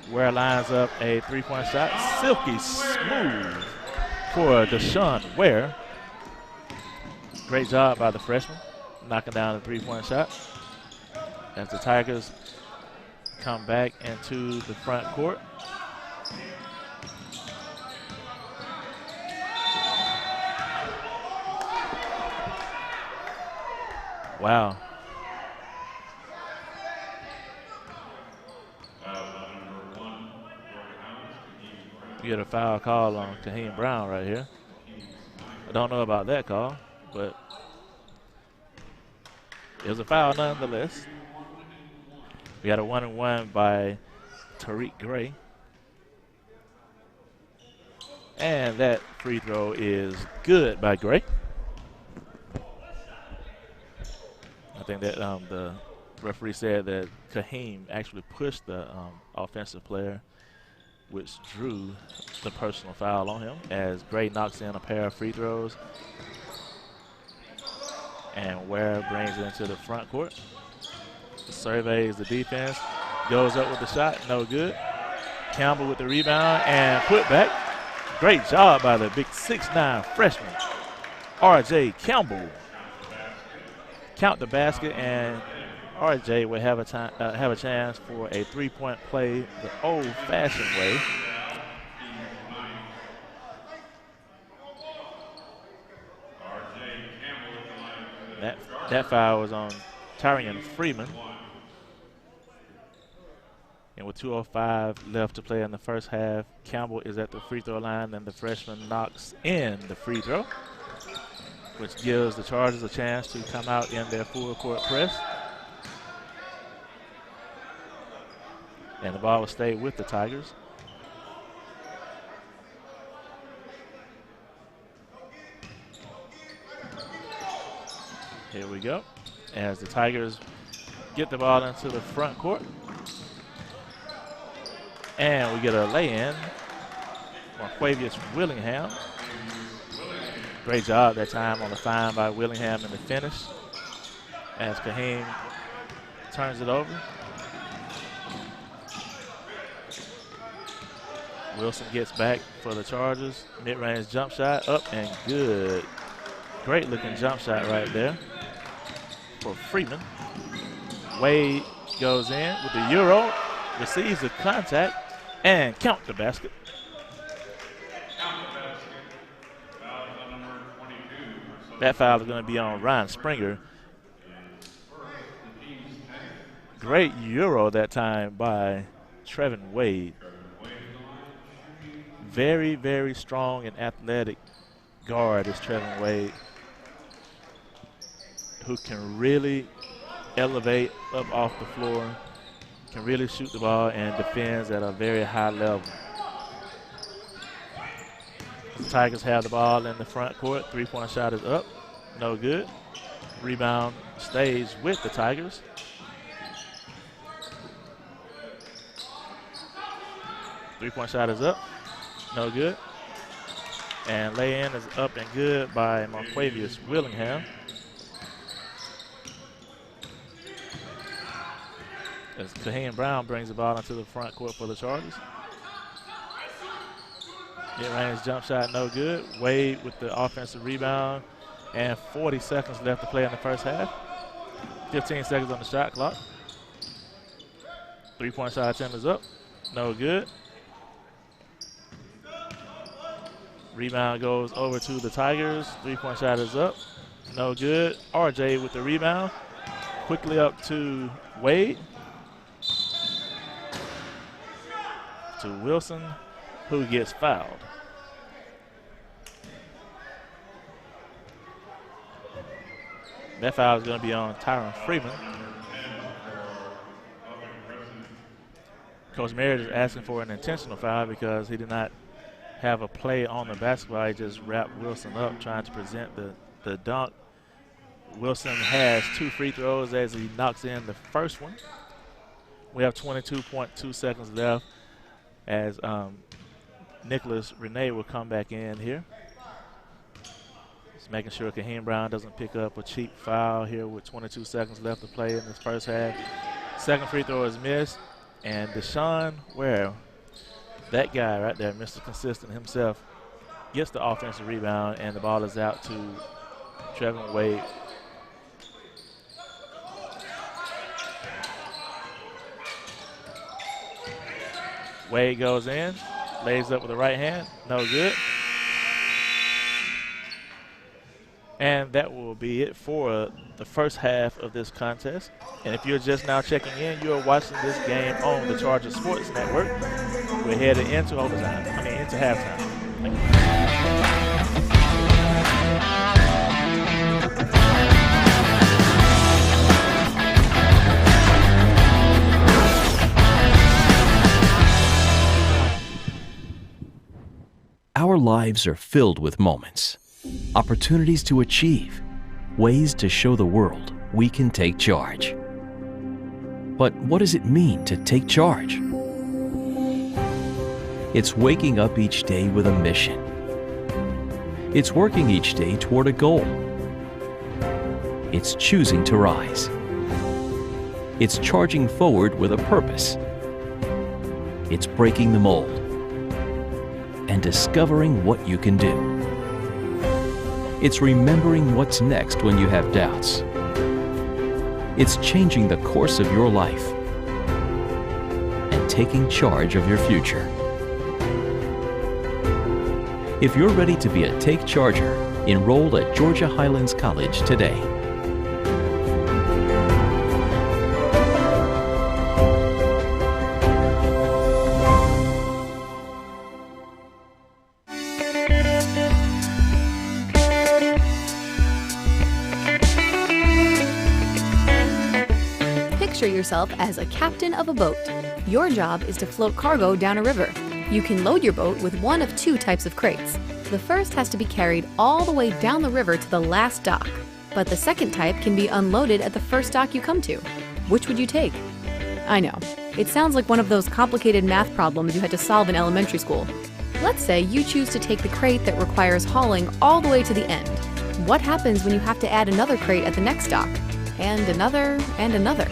Ware lines up a three-point shot. Silky smooth for Deshaun Ware. Great job by the freshman, knocking down the three-point shot. As the Tigers come back into the front court. Wow. You get a foul call on Kaheem Brown right here. I don't know about that call, but it was a foul nonetheless. We got a 1-and-1 by Tyreek Gray. And that free throw is good by Gray. I think that the referee said that Kaheem actually pushed the offensive player, which drew the personal foul on him, as Gray knocks in a pair of free throws. And Ware brings it into the front court. Surveys the defense, goes up with the shot, no good. Campbell with the rebound and put back. Great job by the big 6'9" freshman, R.J. Campbell. Count the basket, and R.J. will have a chance for a three-point play the old-fashioned way. That foul was on Tyrion Freeman. And with 2:05 left to play in the first half, Campbell is at the free throw line, and the freshman knocks in the free throw. which gives the Chargers a chance to come out in their full court press. And the ball will stay with the Tigers. Here we go. As the Tigers get the ball into the front court. And we get a lay-in on Quavius Willingham. Great job that time on the find by Willingham in the finish. As Kahim turns it over. Wilson gets back for the Chargers. Mid-range jump shot up and good. Great looking jump shot right there for Freeman. Wade goes in with the Euro, receives the contact, and count the basket. That foul is going to be on Ryan Springer. Great Euro that time by Trevin Wade. Very, very strong and athletic guard is Trevin Wade, who can really elevate up off the floor, can really shoot the ball and defends at a very high level. The Tigers have the ball in the front court. Three-point shot is up, no good. Rebound stays with the Tigers. Three-point shot is up, no good. And lay-in is up and good by Marquavius Willingham. As Kahim Brown brings the ball into the front court for the Chargers. Mid-range jump shot, no good. Wade with the offensive rebound, and 40 seconds left to play in the first half. 15 seconds on the shot clock. Three-point shot attempt is up, no good. Rebound goes over to the Tigers. Three-point shot is up, no good. RJ with the rebound. Quickly up to Wade. To Wilson, who gets fouled. That foul is going to be on Tyron Freeman. Coach Merritt is asking for an intentional foul because he did not have a play on the basketball. He just wrapped Wilson up trying to present the dunk. Wilson has 2 free throws as he knocks in the first one. We have 22.2 seconds left as Nicholas Renee will come back in here. Just making sure Kahim Brown doesn't pick up a cheap foul here with 22 seconds left to play in this first half. Second free throw is missed. And Deshaun Ware, that guy right there, Mr. Consistent himself, gets the offensive rebound, and the ball is out to Trevin Wade. Wade goes in, lays up with the right hand, no good. And that will be it for the first half of this contest. And if you're just now checking in, you're watching this game on the Charger Sports Network. We're headed into overtime, into halftime. Thank you.
Our lives are filled with moments, opportunities to achieve, ways to show the world we can take charge. But what does it mean to take charge? It's waking up each day with a mission. It's working each day toward a goal. It's choosing to rise. It's charging forward with a purpose. It's breaking the mold and discovering what you can do. It's remembering what's next when you have doubts. It's changing the course of your life and taking charge of your future. If you're ready to be a Take Charger, enroll at Georgia Highlands College today.
Picture yourself as a captain of a boat. Your job is to float cargo down a river. You can load your boat with one of two types of crates. The first has to be carried all the way down the river to the last dock, but the second type can be unloaded at the first dock you come to. Which would you take? I know, it sounds like one of those complicated math problems you had to solve in elementary school. Let's say you choose to take the crate that requires hauling all the way to the end. What happens when you have to add another crate at the next dock? And another, and another.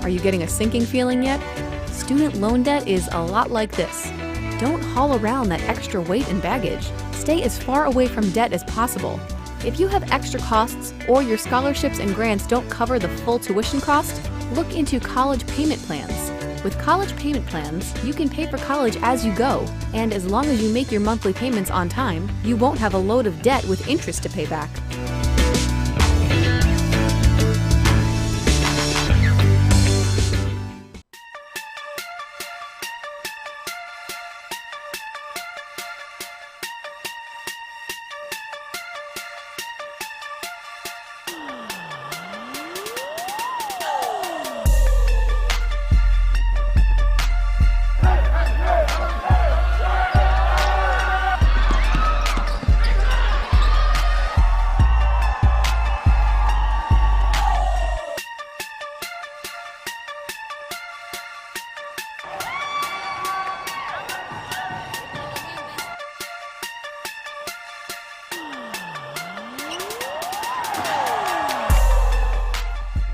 Are you getting a sinking feeling yet? Student loan debt is a lot like this. Don't haul around that extra weight and baggage. Stay as far away from debt as possible. If you have extra costs or your scholarships and grants don't cover the full tuition cost, look into college payment plans. With college payment plans, you can pay for college as you go, and as long as you make your monthly payments on time, you won't have a load of debt with interest to pay back.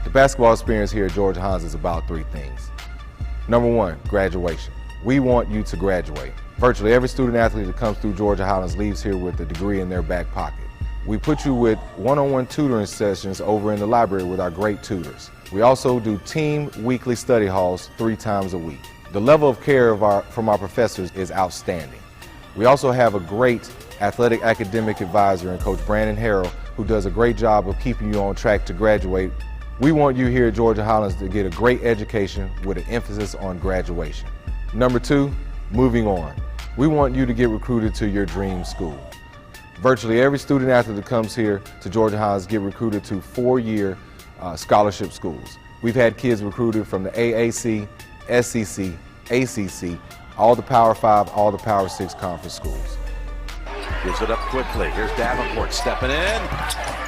The basketball experience here at Georgia Highlands is about three things. Number one, graduation. We want you to graduate. Virtually every student athlete that comes through Georgia Highlands leaves here with a degree in their back pocket. We put you with one-on-one tutoring sessions over in the library with our great tutors. We also do team weekly study halls 3 times a week. The level of care from our professors is outstanding. We also have a great athletic academic advisor in Coach Brandon Harrell, who does a great job of keeping you on track to graduate. We want you here at Georgia Highlands to get a great education with an emphasis on graduation. Number 2, moving on. We want you to get recruited to your dream school. Virtually every student athlete that comes here to Georgia Highlands get recruited to 4-year scholarship schools. We've had kids recruited from the AAC, SEC, ACC, all the Power 5, all the Power 6 conference schools.
Gives it up quickly. Here's Davenport stepping in.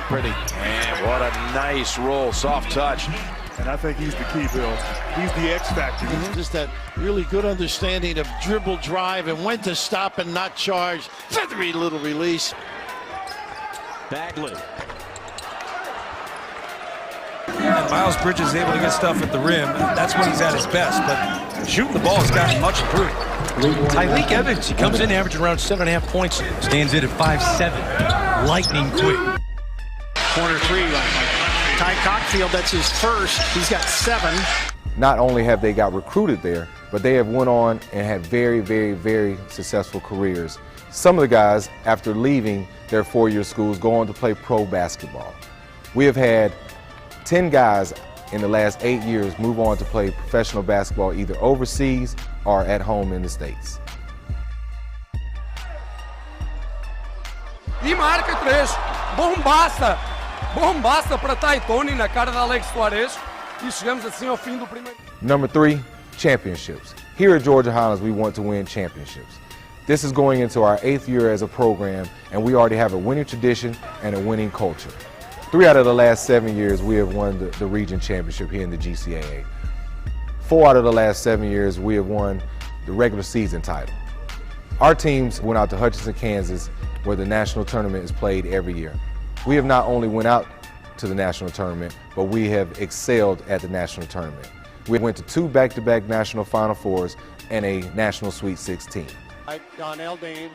Pretty. And what a nice roll. Soft touch.
And I think he's the key, Bill. He's the X factor.
Just that really good understanding of dribble, drive, and when to stop and not charge. Feathery little release.
Bagley.
And Miles Bridges is able to get stuff at the rim. That's when he's at his best, but shooting the ball has gotten much improved.
Tyreek Evans, he comes in averaging around 7.5 points, stands in at 5'7", lightning quick.
Corner 3, Ty Cockfield, that's his first. He's got 7.
Not only have they got recruited there, but they have went on and had very, very, very successful careers. Some of the guys, after leaving their 4-year schools, go on to play pro basketball. We have had 10 guys in the last 8 years move on to play professional basketball either overseas or at home in the States.
E marca 3, bombaça! Bombaça para Tony na cara da Alex Suarez. E chegamos assim ao fim do primeiro.
Number 3, championships. Here at Georgia Highlands, we want to win championships. This is going into our 8th year as a program, and we already have a winning tradition and a winning culture. 3 out of the last 7 years, we have won the region championship here in the GCAA. 4 out of the last 7 years, we have won the regular season title. Our teams went out to Hutchinson, Kansas, where the national tournament is played every year. We have not only went out to the national tournament, but we have excelled at the national tournament. We went to 2 back-to-back national Final Fours and a national Sweet 16.
Donnell Dean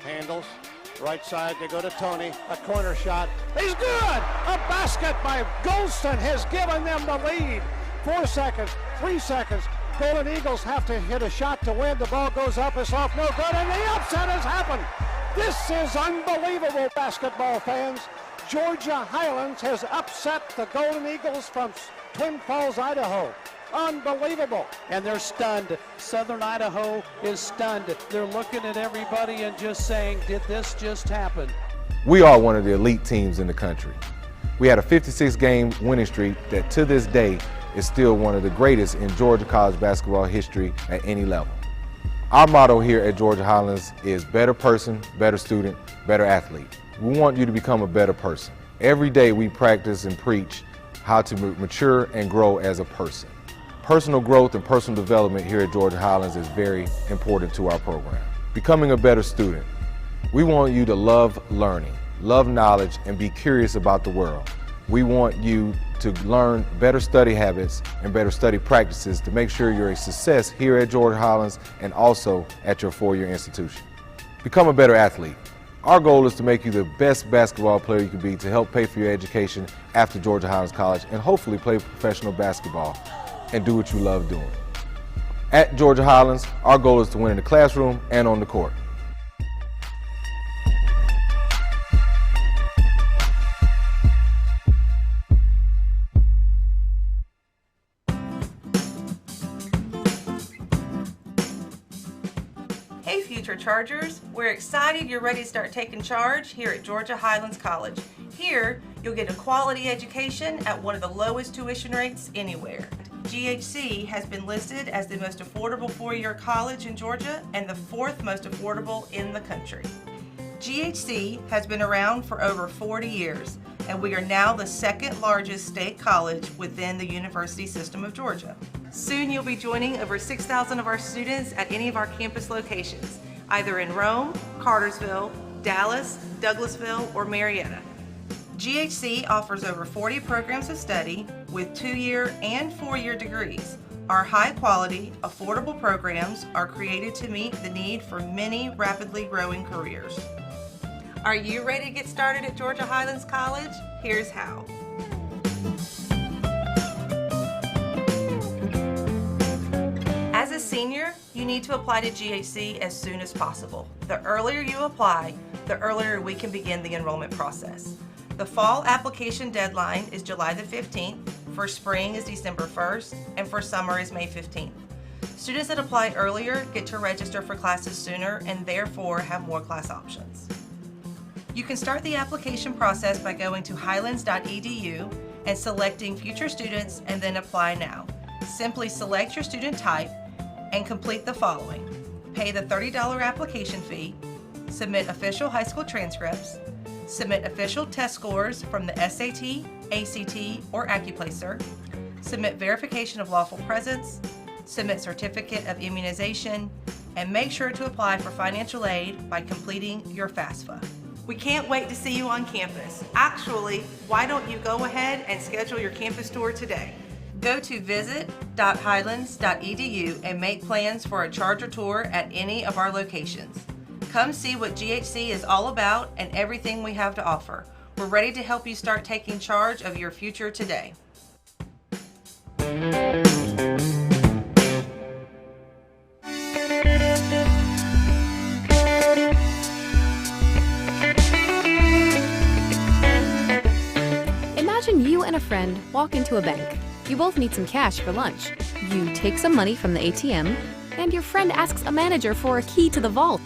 handles. Right side, they go to Tony. A corner shot. He's good! A basket by Goldston has given them the lead. 4 seconds, 3 seconds. Golden Eagles have to hit a shot to win. The ball goes up, it's off, no good, and the upset has happened. This is unbelievable, basketball fans. Georgia Highlands has upset the Golden Eagles from Twin Falls, Idaho. Unbelievable.
And they're stunned. Southern Idaho is stunned. They're looking at everybody and just saying, did this just happen?
We are one of the elite teams in the country. We had a 56-game winning streak that to this day is still one of the greatest in Georgia college basketball history at any level. Our motto here at Georgia Highlands is better person, better student, better athlete. We want you to become a better person. Every day we practice and preach how to mature and grow as a person. Personal growth and personal development here at Georgia Highlands is very important to our program. Becoming a better student. We want you to love learning, love knowledge, and be curious about the world. We want you to learn better study habits and better study practices to make sure you're a success here at Georgia Highlands and also at your four-year institution. Become a better athlete. Our goal is to make you the best basketball player you can be to help pay for your education after Georgia Highlands College and hopefully play professional basketball and do what you love doing. At Georgia Highlands, our goal is to win in the classroom and on the court.
Hey Future Chargers, we're excited you're ready to start taking charge here at Georgia Highlands College. Here, you'll get a quality education at one of the lowest tuition rates anywhere. GHC has been listed as the most affordable four-year college in Georgia and the fourth most affordable in the country. GHC has been around for over 40 years, and we are now the second largest state college within the university system of Georgia. Soon you'll be joining over 6,000 of our students at any of our campus locations, either in Rome, Cartersville, Dallas, Douglasville, or Marietta. GHC offers over 40 programs of study with 2-year and 4-year degrees. Our high-quality, affordable programs are created to meet the need for many rapidly growing careers. Are you ready to get started at Georgia Highlands College? Here's how. As a senior, you need to apply to GHC as soon as possible. The earlier you apply, the earlier we can begin the enrollment process. The fall application deadline is July the 15th, for spring is December 1st, and for summer is May 15th. Students that apply earlier get to register for classes sooner and therefore have more class options. You can start the application process by going to highlands.edu and selecting Future Students and then Apply Now. Simply select your student type and complete the following. Pay the $30 application fee, submit official high school transcripts, submit official test scores from the SAT, ACT, or AccuPlacer, submit verification of lawful presence, submit certificate of immunization, and make sure to apply for financial aid by completing your FAFSA. We can't wait to see you on campus. Actually, why don't you go ahead and schedule your campus tour today? Go to visit.highlands.edu and make plans for a charger tour at any of our locations. Come see what GHC is all about and everything we have to offer. We're ready to help you start taking charge of your future today.
Imagine you and a friend walk into a bank. You both need some cash for lunch. You take some money from the ATM, and your friend asks a manager for a key to the vault.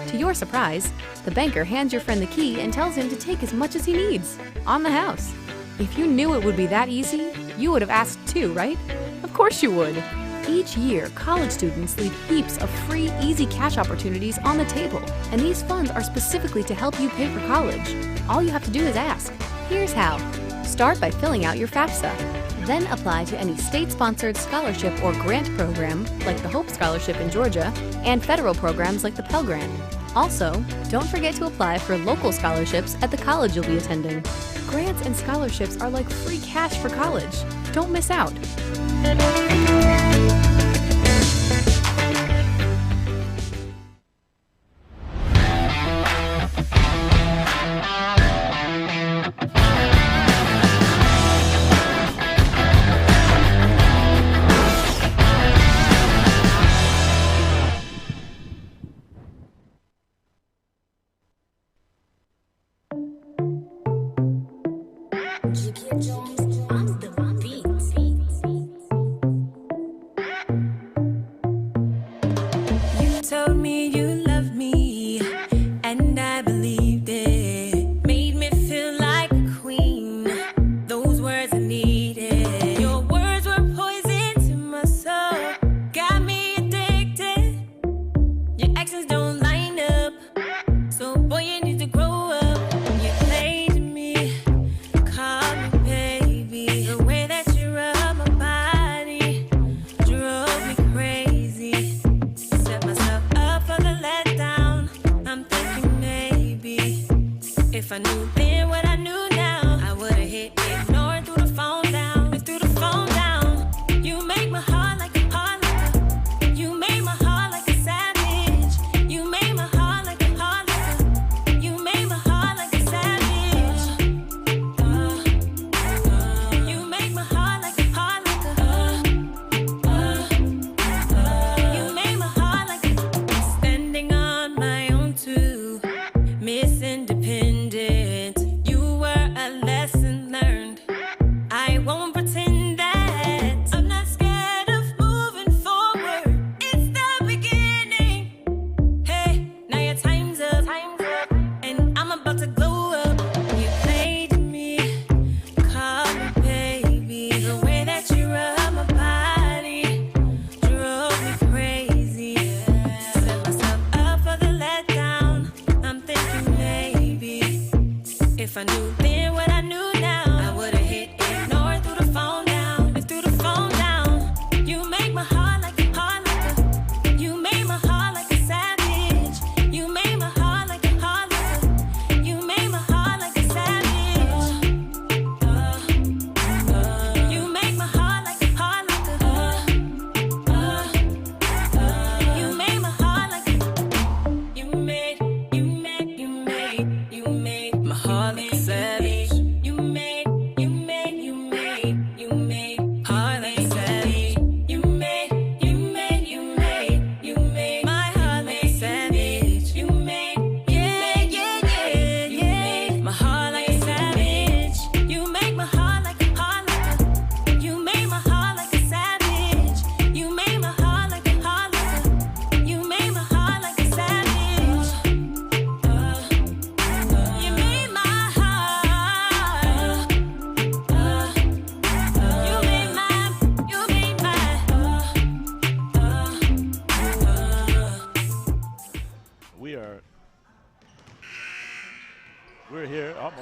To your surprise, the banker hands your friend the key and tells him to take as much as he needs, on the house. If you knew it would be that easy, you would have asked too, right? Of course you would. Each year, college students leave heaps of free, easy cash opportunities on the table, and these funds are specifically to help you pay for college. All you have to do is ask. Here's how. Start by filling out your FAFSA. Then apply to any state-sponsored scholarship or grant program, like the Hope Scholarship in Georgia, and federal programs like the Pell Grant. Also, don't forget to apply for local scholarships at the college you'll be attending. Grants and scholarships are like free cash for college. Don't miss out.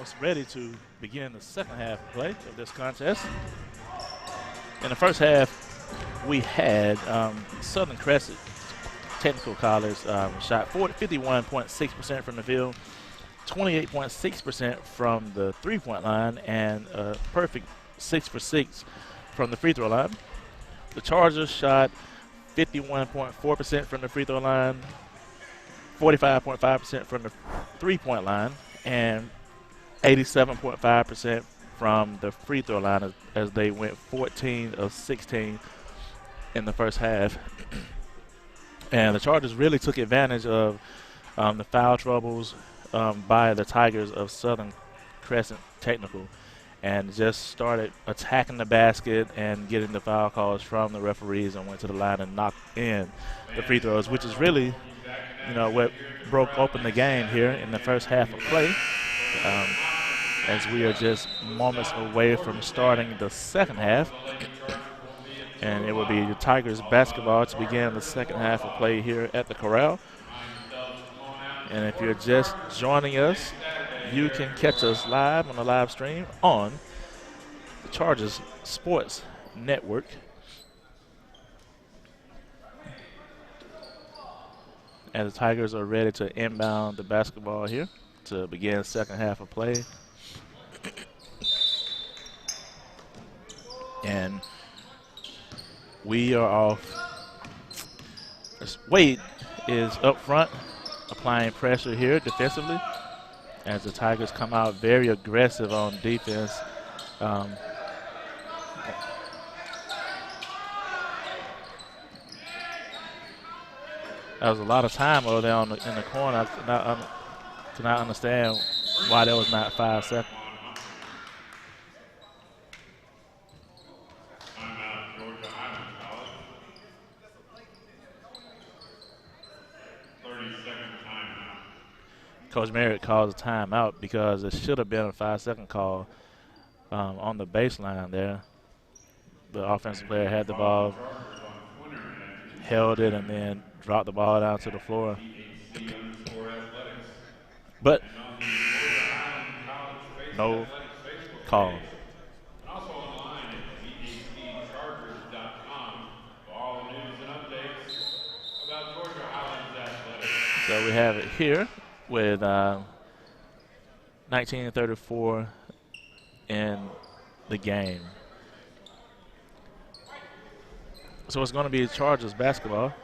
us ready to begin the second half of play of this contest. In the first half, we had Southern Crescent Technical College shot 51.6% from the field, 28.6% from the three-point line, and a perfect 6 for 6 from the free throw line. The Chargers shot 51.4% from the free throw line, 45.5% from the three-point line, and 87.5% from the free throw line as they went 14 of 16 in the first half. And the Chargers really took advantage of the foul troubles by the Tigers of Southern Crescent Technical, and just started attacking the basket and getting the foul calls from the referees, and went to the line and knocked in the free throws, which is really, what broke open the game here in the first half of play, as we are just moments away from starting the second half. And it will be the Tigers basketball to begin the second half of play here at the Corral. And if you're just joining us, you can catch us live on the live stream on the Chargers Sports Network. And the Tigers are ready to inbound the basketball here to begin the second half of play. And we are off. Wade is up front, applying pressure here defensively, as the Tigers come out very aggressive on defense. That was a lot of time over there in the corner. I cannot understand why that was not 5 seconds. Coach Merritt calls a timeout because it should have been a 5-second call on the baseline there. The offensive player had the ball, held it, and then dropped the ball down to the floor. But no call.
Also online at GHCChargers.com for all the news and updates about Georgia Highlands athletics.
So we have it here with 19:34 in the game. So it's going to be Chargers basketball.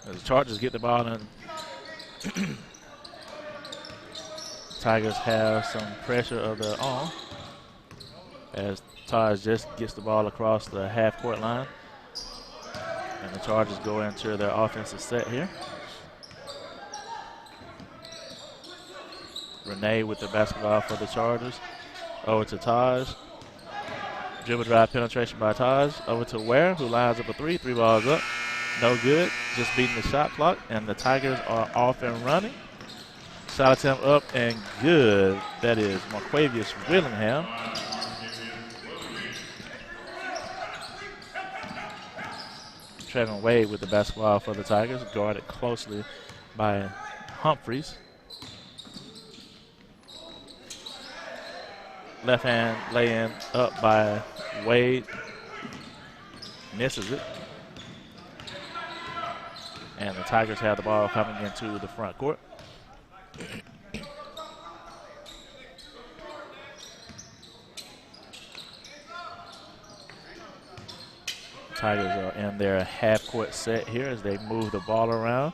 As the Chargers get the ball in, Tigers have some pressure of their own, as Taj just gets the ball across the half-court line. And the Chargers go into their offensive set here. Renee with the basketball for the Chargers. Over to Taj. Dribble drive penetration by Taj. Over to Ware, who lines up a three. 3 balls up. No good. Just beating the shot clock. And the Tigers are off and running. Shot attempt up and good. That is Marquavius Willingham. Trevin Wade with the basketball for the Tigers, guarded closely by Humphreys. Left hand lay-in up by Wade. Misses it. And the Tigers have the ball coming into the front court. Tigers are in their half-court set here as they move the ball around.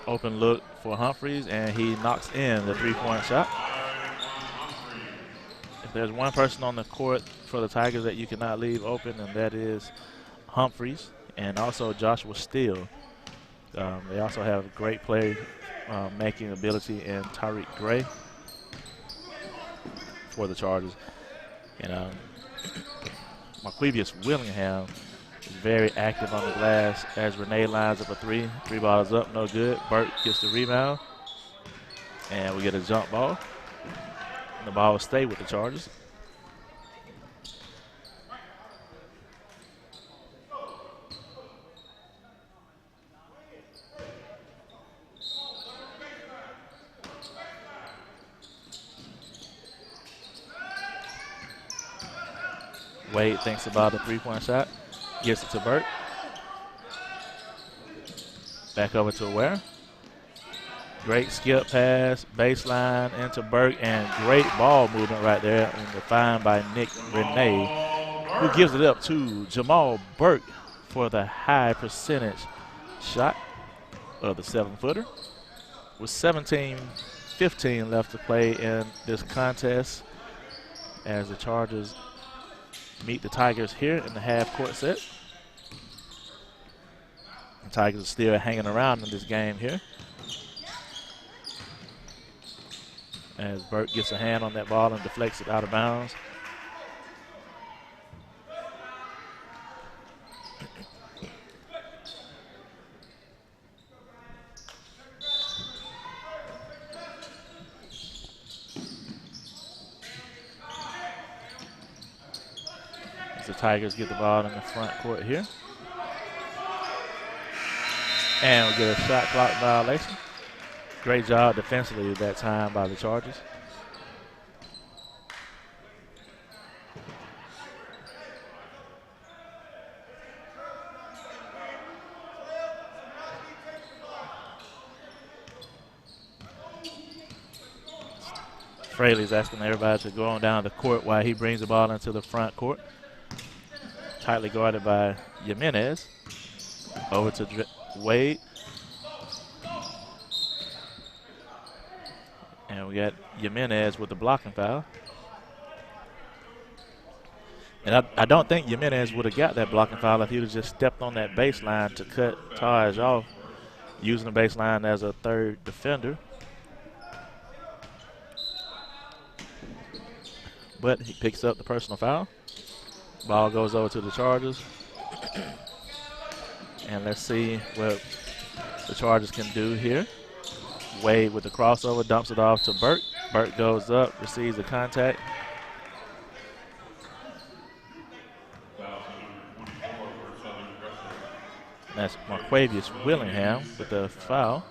Open look for Humphreys, and he knocks in the three-point shot. If there's one person on the court for the Tigers that you cannot leave open, and that is Humphreys, and also Joshua Steele. They also have great play-making ability in Tyreek Gray for the Chargers. And Marquavius Willingham is very active on the glass as Renee lines up a 3. 3 balls up, no good. Burke gets the rebound, and we get a jump ball. And the ball will stay with the Chargers. Wade thinks about a three-point shot. Gives it to Burke. Back over to Ware. Great skip pass, baseline into Burke, and great ball movement right there, and defined by Nick Renee, who gives it up to Jamal Burke for the high percentage shot of the 7-footer. With 17:15 left to play in this contest as the Chargers meet the Tigers here in the half-court set. The Tigers are still hanging around in this game here. As Burke gets a hand on that ball and deflects it out of bounds. As the Tigers get the ball in the front court here. And we get a shot clock violation. Great job defensively that time by the Chargers. Fraley's asking everybody to go on down the court while he brings the ball into the front court. Tightly guarded by Jimenez. Over to Wade. And we got Jimenez with the blocking foul. And I don't think Jimenez would have got that blocking foul if he would have just stepped on that baseline to cut Taj off, using the baseline as a third defender. But he picks up the personal foul. Ball goes over to the Chargers. And let's see what the Chargers can do here. Wade with the crossover, dumps it off to Burke. Burke goes up, receives the contact. That's Marquavius Willingham with the foul.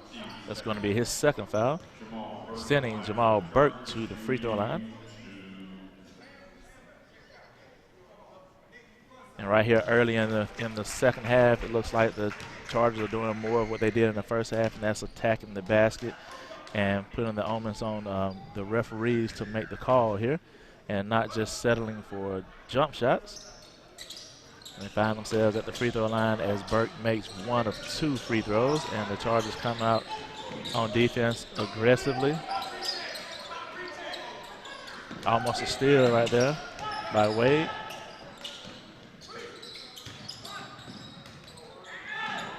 That's going to be his second foul, sending Jamal Burke to the free throw line. And right here early in the second half, it looks like the Chargers are doing more of what they did in the first half, and that's attacking the basket and putting the omens on the referees to make the call here and not just settling for jump shots. They find themselves at the free throw line as Burke makes one of two free throws, and the Chargers come out on defense aggressively. Almost a steal right there by Wade.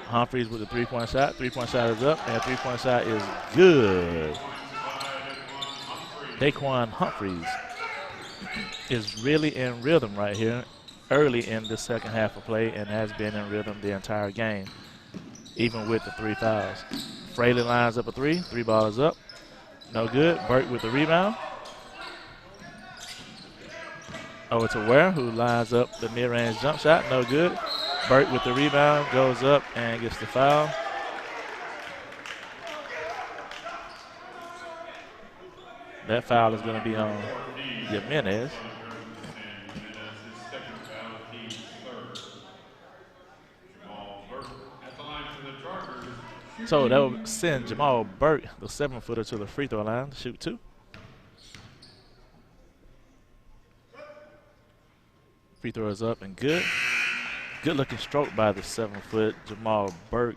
Humphreys with the three-point shot. Three-point shot is up, and three-point shot is good. Daquan Humphreys is really in rhythm right here early in the second half of play and has been in rhythm the entire game, even with the three fouls. Fraley lines up a three. Three ball is up. No good. Burke with the rebound. Over to Ware, who lines up the mid-range jump shot. No good. Burke with the rebound, goes up and gets the foul. That foul is going to be on Jimenez. So that will send Jamal Burke, the 7-footer, to the free throw line to shoot two. Free throw is up and good. Good looking stroke by the 7-foot Jamal Burke.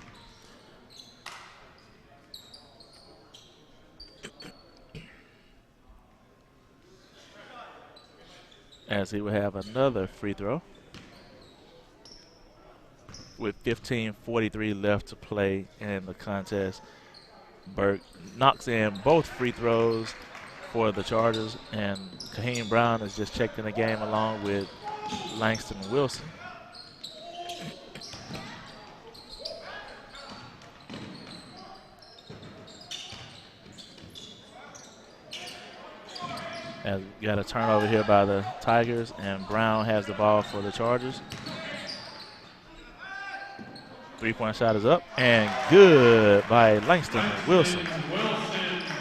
As he will have another free throw with 15:43 left to play in the contest. Burke knocks in both free throws for the Chargers, and Kaheem Brown is just checking the game along with Langston Wilson. As we got a turnover here by the Tigers, and Brown has the ball for the Chargers. Three-point shot is up and good by Langston Wilson.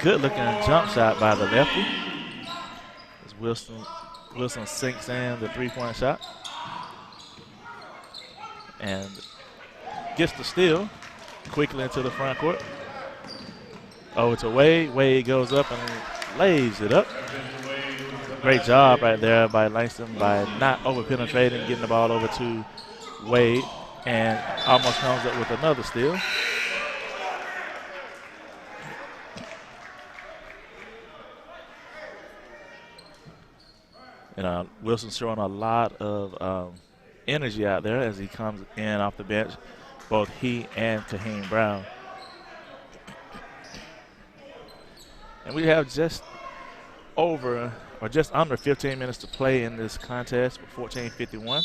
Good looking jump shot by the lefty. As Wilson sinks in the three-point shot. and gets the steal quickly into the front court. Over to Wade. Wade goes up and lays it up. Great job right there by Langston by not over-penetrating, getting the ball over to Wade, and almost comes up with another steal. And Wilson's showing a lot of energy out there as he comes in off the bench, both he and Kaheem Brown. And we have just over or just under 15 minutes to play in this contest with 14:51.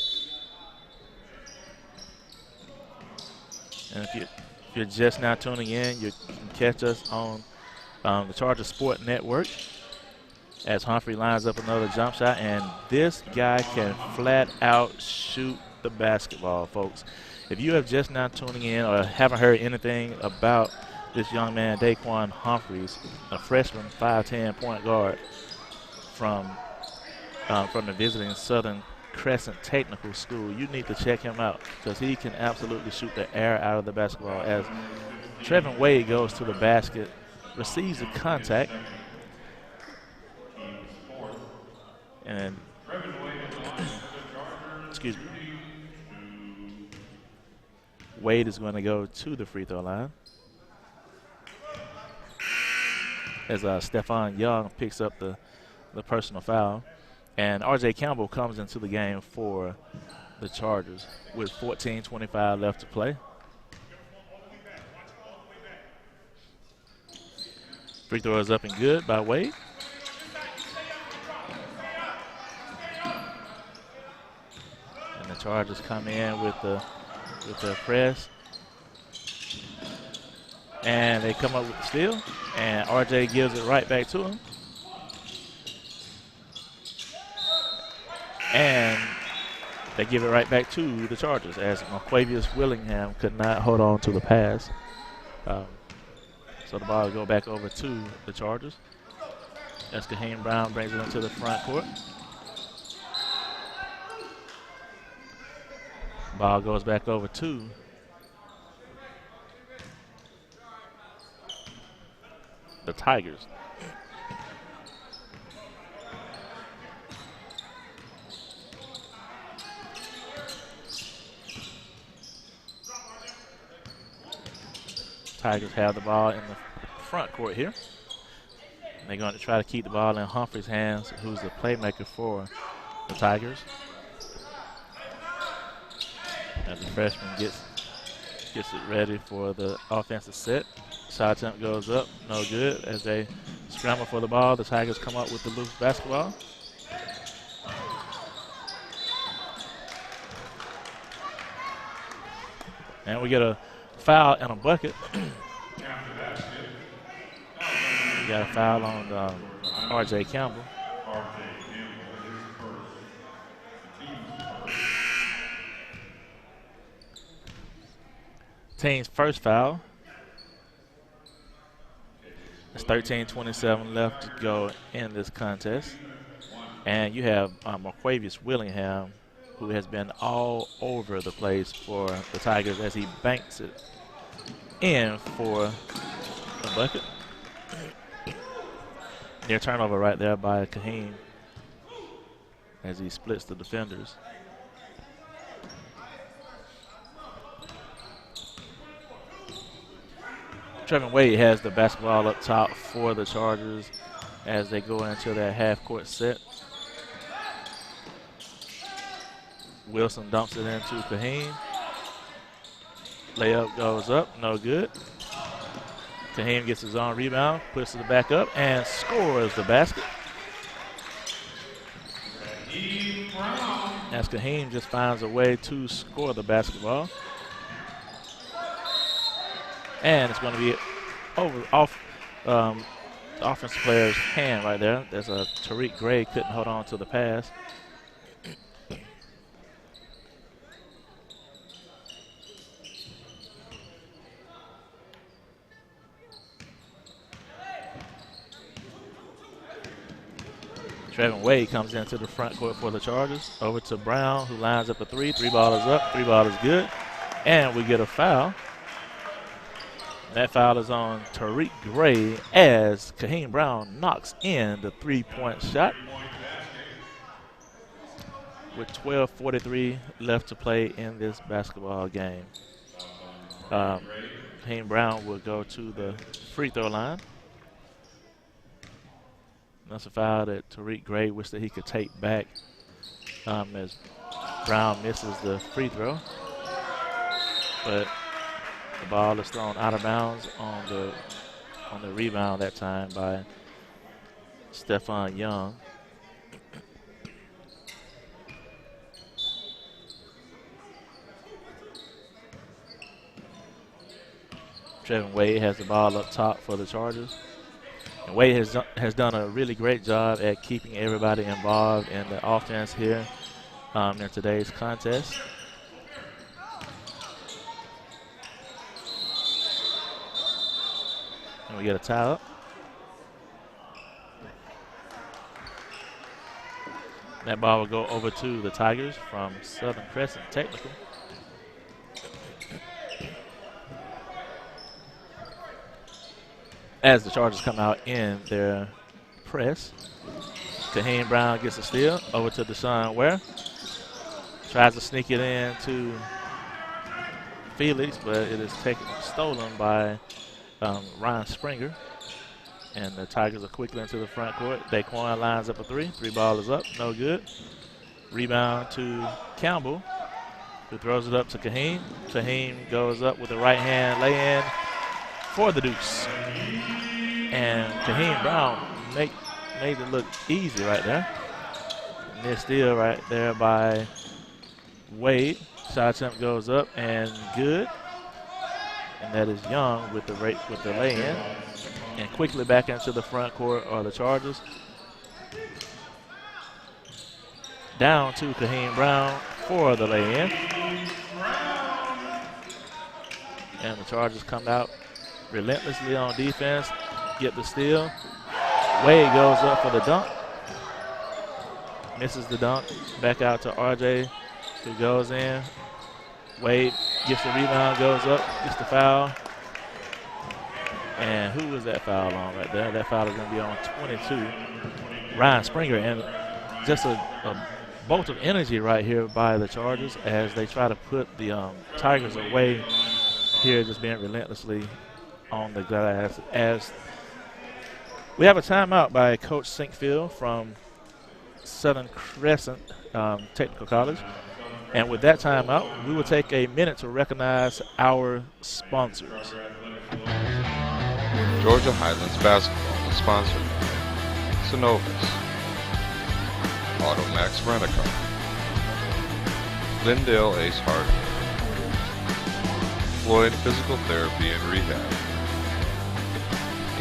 And if you're just now tuning in, you can catch us on the Charger Sport Network as Humphrey lines up another jump shot, and this guy can flat out shoot the basketball, folks. If you have just now tuning in or haven't heard anything about this young man, Daquan Humphreys, a freshman 5'10" point guard from the visiting Southern Crescent Technical School, you need to check him out because he can absolutely shoot the air out of the basketball. As Trevin Wade goes to the basket, receives the contact, and excuse me, Wade is going to go to the free throw line as Stephon Young picks up the personal foul. And R.J. Campbell comes into the game for the Chargers with 14:25 left to play. Free throw is up and good by Wade. And the Chargers come in with the press. And they come up with the steal. And R.J. gives it right back to him. And they give it right back to the Chargers as Marquavius Willingham could not hold on to the pass. So the ball will go back over to the Chargers as Kaheem Brown brings it into the front court. Ball goes back over to the Tigers. Tigers have the ball in the front court here. And they're going to try to keep the ball in Humphrey's hands, who's the playmaker for the Tigers. As the freshman gets it ready for the offensive set. Shot attempt goes up, no good. As they scramble for the ball, the Tigers come up with the loose basketball. And we get a foul and a bucket. We got a foul on R.J. Campbell. Team's first foul. There's 13:27 left to go in this contest. And you have Marquavius Willingham, who has been all over the place for the Tigers as he banks it in for a bucket. Near turnover right there by Kaheem as he splits the defenders. Trevin Wade has the basketball up top for the Chargers as they go into their half-court set. Wilson dumps it into Kaheem. Layup goes up, no good. Kaheem gets his own rebound, puts it back up, and scores the basket. As Kaheem just finds a way to score the basketball. And it's going to be off the offensive player's hand right there. There's a Tariq Gray couldn't hold on to the pass. Trevin Wade comes into the front court for the Chargers. Over to Brown, who lines up a three. Three ball is up. Three ball is good. And we get a foul. That foul is on Tariq Gray as Kaheem Brown knocks in the three-point shot. With 12:43 left to play in this basketball game. Kaheem Brown will go to the free throw line. That's a foul that Tariq Gray wished that he could take back as Brown misses the free throw. But the ball is thrown out of bounds on the rebound that time by Stephon Young. Trevin Wade has the ball up top for the Chargers. And Wade has done a really great job at keeping everybody involved in the offense here in today's contest. And we get a tie up. That ball will go over to the Tigers from Southern Crescent Technical. As the Chargers come out in their press, Kaheem Brown gets a steal over to Deshaun Ware. Tries to sneak it in to Felix, but it is stolen by Ryan Springer. And the Tigers are quickly into the front court. Daquan lines up a three. Three ball is up, no good. Rebound to Campbell, who throws it up to Kaheem. Kaheem goes up with a right hand lay-in for the deuce. And Kaheem Brown made it look easy right there. And there's steal right there by Wade. Shot attempt goes up and good. And that is Young with the lay-in. And quickly back into the front court are the Chargers. Down to Kaheem Brown for the lay-in. And the Chargers come out relentlessly on defense, get the steal. Wade goes up for the dunk. Misses the dunk. Back out to RJ, who goes in. Wade gets the rebound, goes up, gets the foul. And who was that foul on right there? That foul is going to be on 22, Ryan Springer. And just a bolt of energy right here by the Chargers as they try to put the Tigers away here, just being relentlessly on the glass. As we have a timeout by Coach Sinkfield from Southern Crescent Technical College. And with that timeout, we will take a minute to recognize our sponsors.
Georgia Highlands basketball is sponsored by Synovus, Automax Rent-A-Car, Lindale Ace Hardware, Floyd Physical Therapy and Rehab,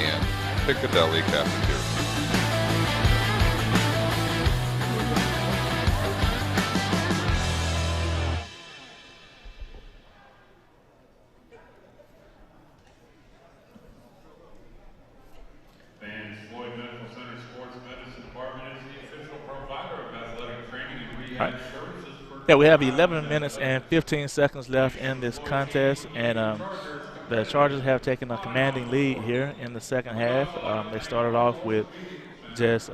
and Piccadilly Cafeteria.
Yeah, we have 11 minutes and 15 seconds left in this contest, and the Chargers have taken a commanding lead here in the second half. They started off with just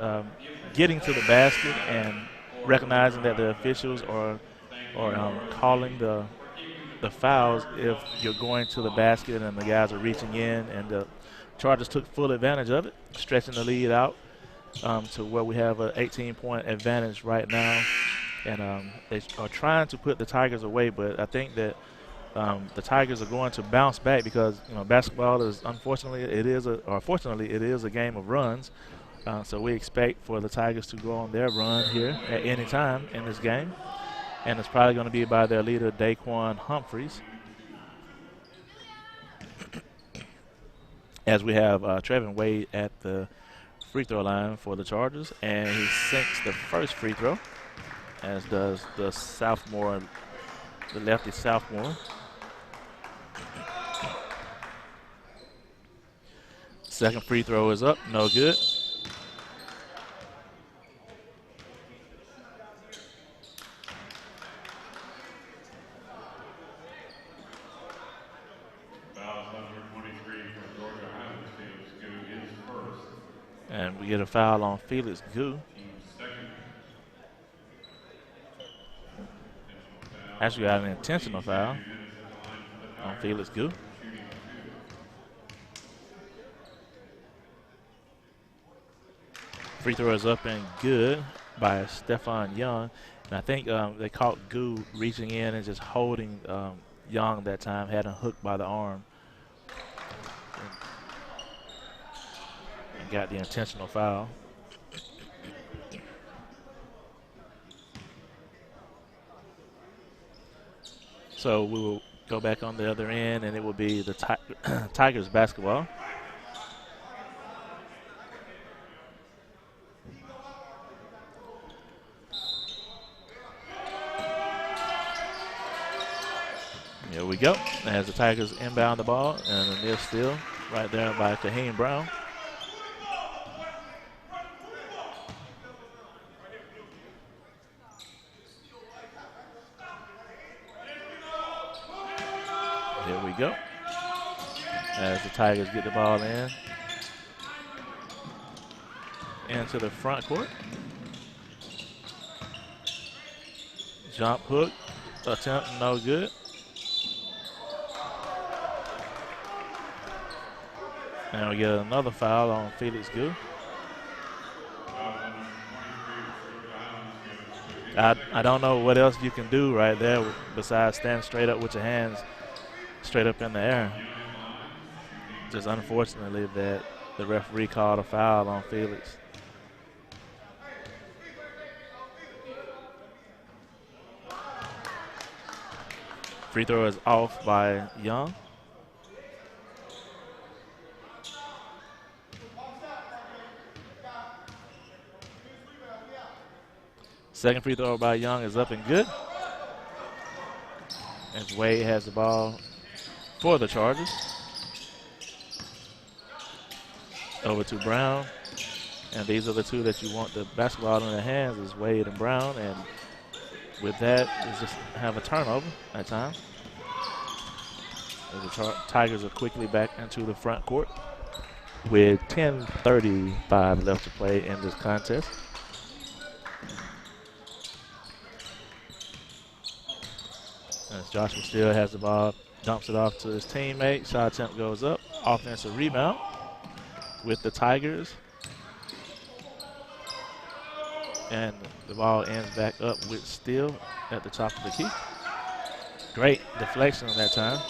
getting to the basket and recognizing that the officials are calling the fouls if you're going to the basket and the guys are reaching in, and the Chargers took full advantage of it, stretching the lead out to where we have an 18-point advantage right now. And they are trying to put the Tigers away, but I think that the Tigers are going to bounce back because basketball is fortunately it is a game of runs. So we expect for the Tigers to go on their run here at any time in this game, and it's probably going to be by their leader Daquan Humphreys. As we have Trevin Wade at the free throw line for the Chargers, and he sinks the first free throw, as does the lefty sophomore. Second free throw is up, no good. And we get a foul on Felix Gu. Actually got an intentional foul on Felix Gu. Free throw is up and good by Stephon Young. And I think they caught Gu reaching in and just holding Young that time, had him hooked by the arm. And got the intentional foul. So we will go back on the other end, and it will be the Tigers basketball. Here we go. As the Tigers inbound the ball, and a near steal right there by Kaheem Brown. Here we go. As the Tigers get the ball into the front court. Jump hook attempt, no good. And we get another foul on Felix Gu. I don't know what else you can do right there besides stand straight up with your hands straight up in the air. Just unfortunately that the referee called a foul on Felix. Free throw is off by Young. Second free throw by Young is up and good. As Wade has the ball for the Chargers. Over to Brown. And these are the two that you want the basketball in their hands, is Wade and Brown. And with that, we just have a turnover at time. As the Tigers are quickly back into the front court with 10:35 left to play in this contest. As Joshua still has the ball, dumps it off to his teammate. Shot attempt goes up. Offensive rebound with the Tigers. And the ball ends back up with Steele at the top of the key. Great deflection on that time.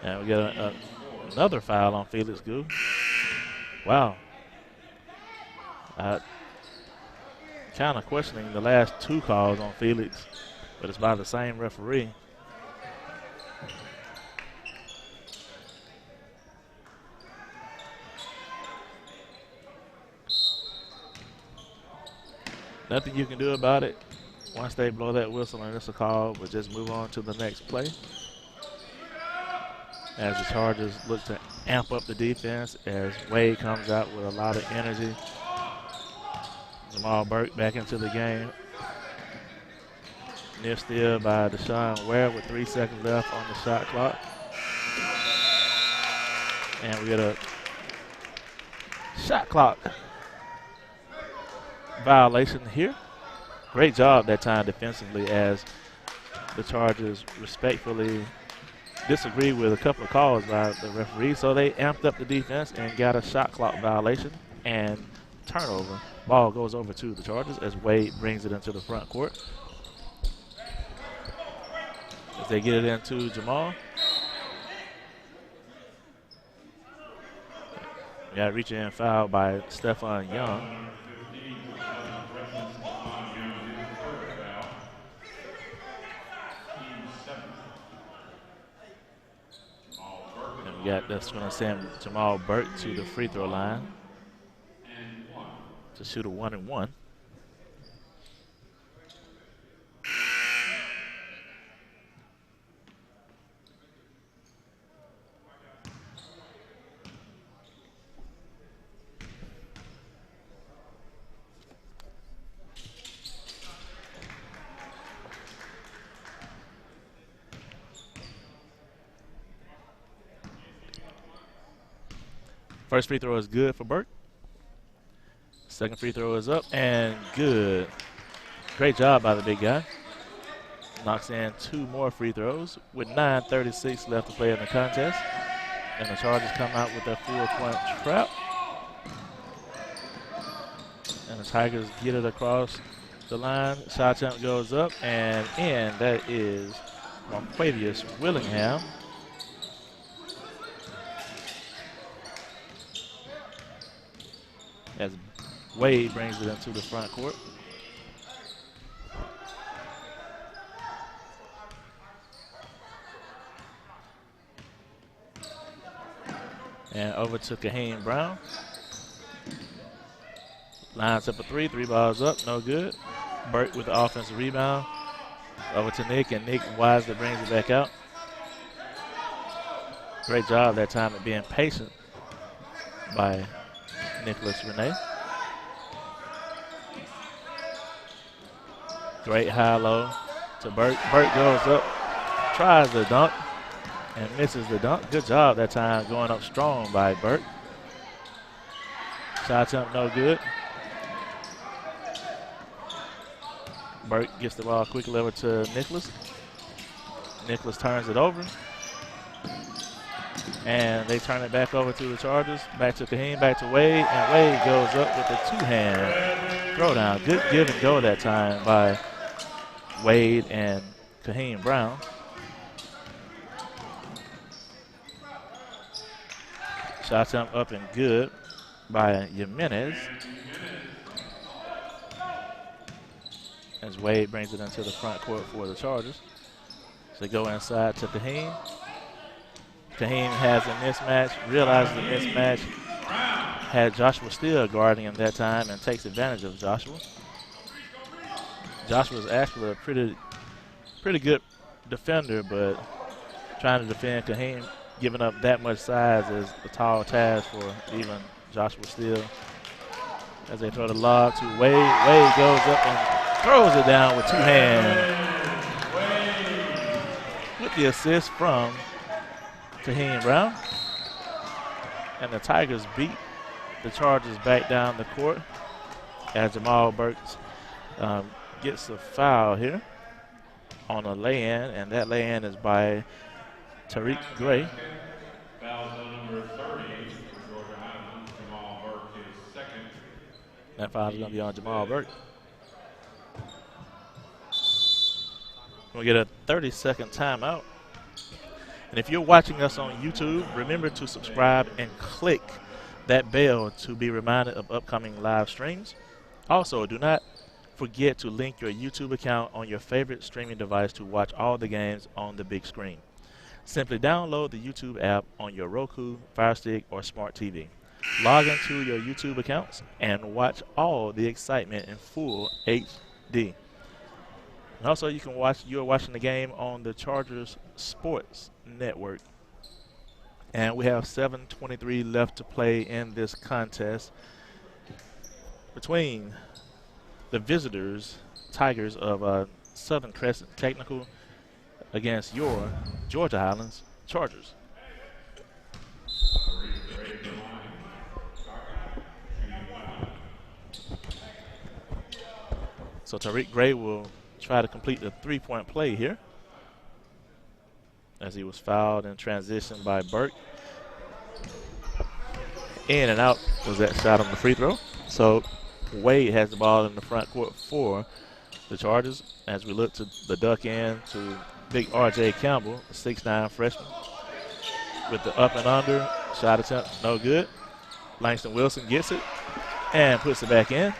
And we get another foul on Felix Gu. Wow. Kind of questioning the last two calls on Felix, but it's by the same referee. Nothing you can do about it. Once they blow that whistle and it's a call, but just move on to the next play. As the Chargers look to amp up the defense, as Wade comes out with a lot of energy. Jamal Burke back into the game. Near steal by Deshaun Ware with 3 seconds left on the shot clock. And we get a shot clock violation here. Great job that time defensively, as the Chargers respectfully disagree with a couple of calls by the referee. So they amped up the defense and got a shot clock violation and turnover. Ball goes over to the Chargers as Wade brings it into the front court. As they get it into Jamal. We got a reach in foul by Stephon Young. That's going to send Jamal Burke to the free throw line to shoot a 1-and-1. First free throw is good for Burke. Second free throw is up and good. Great job by the big guy. Knocks in 2 more free throws with 9:36 left to play in the contest. And the Chargers come out with their 4-point trap. And the Tigers get it across the line. Shot attempt goes up and in. That is Marquavius Willingham. As Wade brings it into the front court. And over to Kaheem Brown. Lines up a 3 balls up, no good. Burke with the offensive rebound. Over to Nick, and Nick wisely brings it back out. Great job that time at being patient by Nicholas Renee. Great high-low to Burke. Burke goes up, tries the dunk, and misses the dunk. Good job that time going up strong by Burke. Shot attempt no good. Burke gets the ball quickly over to Nicholas. Nicholas turns it over. And they turn it back over to the Chargers. Back to Kaheem, back to Wade, and Wade goes up with a 2-hand throwdown. Good give and go that time by Wade and Kaheem Brown. Shot attempt up and good by Jimenez. As Wade brings it into the front court for the Chargers. So they go inside to Kaheem. Kaheem has a mismatch, realizes the mismatch, had Joshua Steele guarding him that time and takes advantage of Joshua. Joshua's actually a pretty good defender, but trying to defend Kaheem, giving up that much size is a tall task for even Joshua Steele. As they throw the lob to Wade. Wade goes up and throws it down with 2 hands. With the assist from Kaheem Brown. And the Tigers beat the Chargers back down the court as Jamal Burks gets a foul here on a lay-in, and that lay-in is by Tariq Gray.
Foul number 30 for Georgia Highlands. Jamal Burke is second.
That foul is going to be on Jamal Burke. We'll get a 30-second timeout. And if you're watching us on YouTube, remember to subscribe and click that bell to be reminded of upcoming live streams. Also, do not forget to link your YouTube account on your favorite streaming device to watch all the games on the big screen. Simply download the YouTube app on your Roku, Fire Stick, or Smart TV. Log into your YouTube accounts and watch all the excitement in full HD. And also, you're watching the game on the Chargers Sports Network. And we have 7:23 left to play in this contest between the visitors, Tigers of Southern Crescent Technical, against your Georgia Highlands Chargers. So Tariq Gray will try to complete the 3-point play here as he was fouled in transition by Burke. In and out was that shot on the free throw. So Wade has the ball in the front court for the Chargers as we look to the duck in to big R.J. Campbell, a 6'9" freshman, with the up and under. Shot attempt no good. Langston Wilson gets it and puts it back in.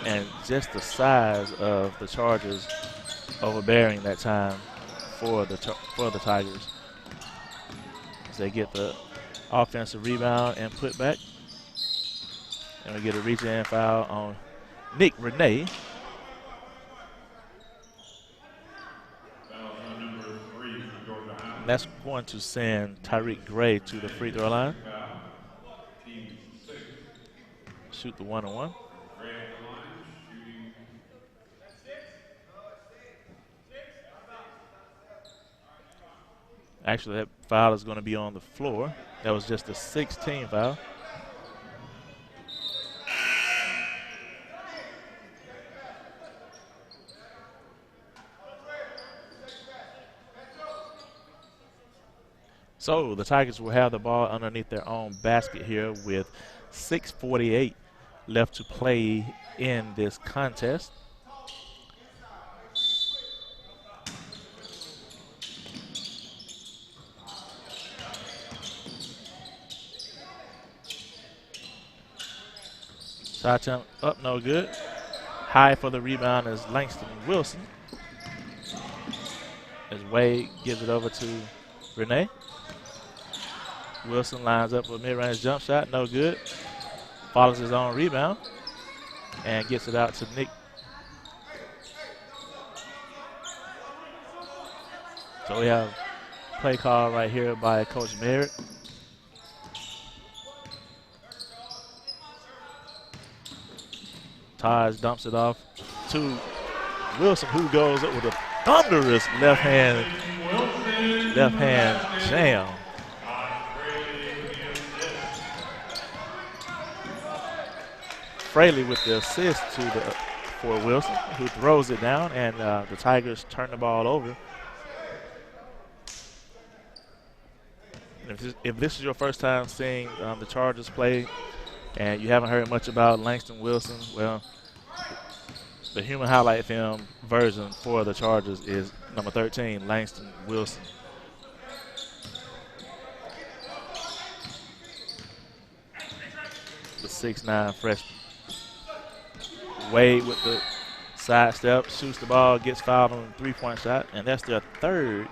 And just the size of the Chargers overbearing that time for the Tigers. As they get the offensive rebound and put back. And we get a reach-in foul on Nick Renee. And that's going to send Tariq Gray to the free throw line. Shoot the 1-on-1. Actually, that foul is going to be on the floor. That was just a 16 foul. So the Tigers will have the ball underneath their own basket here with 6:48 left to play in this contest. Shot jump up, no good. High for the rebound is Langston Wilson. As Wade gives it over to Renee. Wilson lines up a mid-range jump shot, no good. Follows his own rebound and gets it out to Nick. So we have play call right here by Coach Merritt. Taj dumps it off to Wilson, who goes up with a thunderous left hand jam. Fraley with the assist for Wilson, who throws it down, and the Tigers turn the ball over. If this is your first time seeing the Chargers play and you haven't heard much about Langston Wilson, well, the human highlight film version for the Chargers is number 13, Langston Wilson. The 6'9" freshman. Wade with the sidestep, shoots the ball, gets fouled on a three-point shot, and that's their third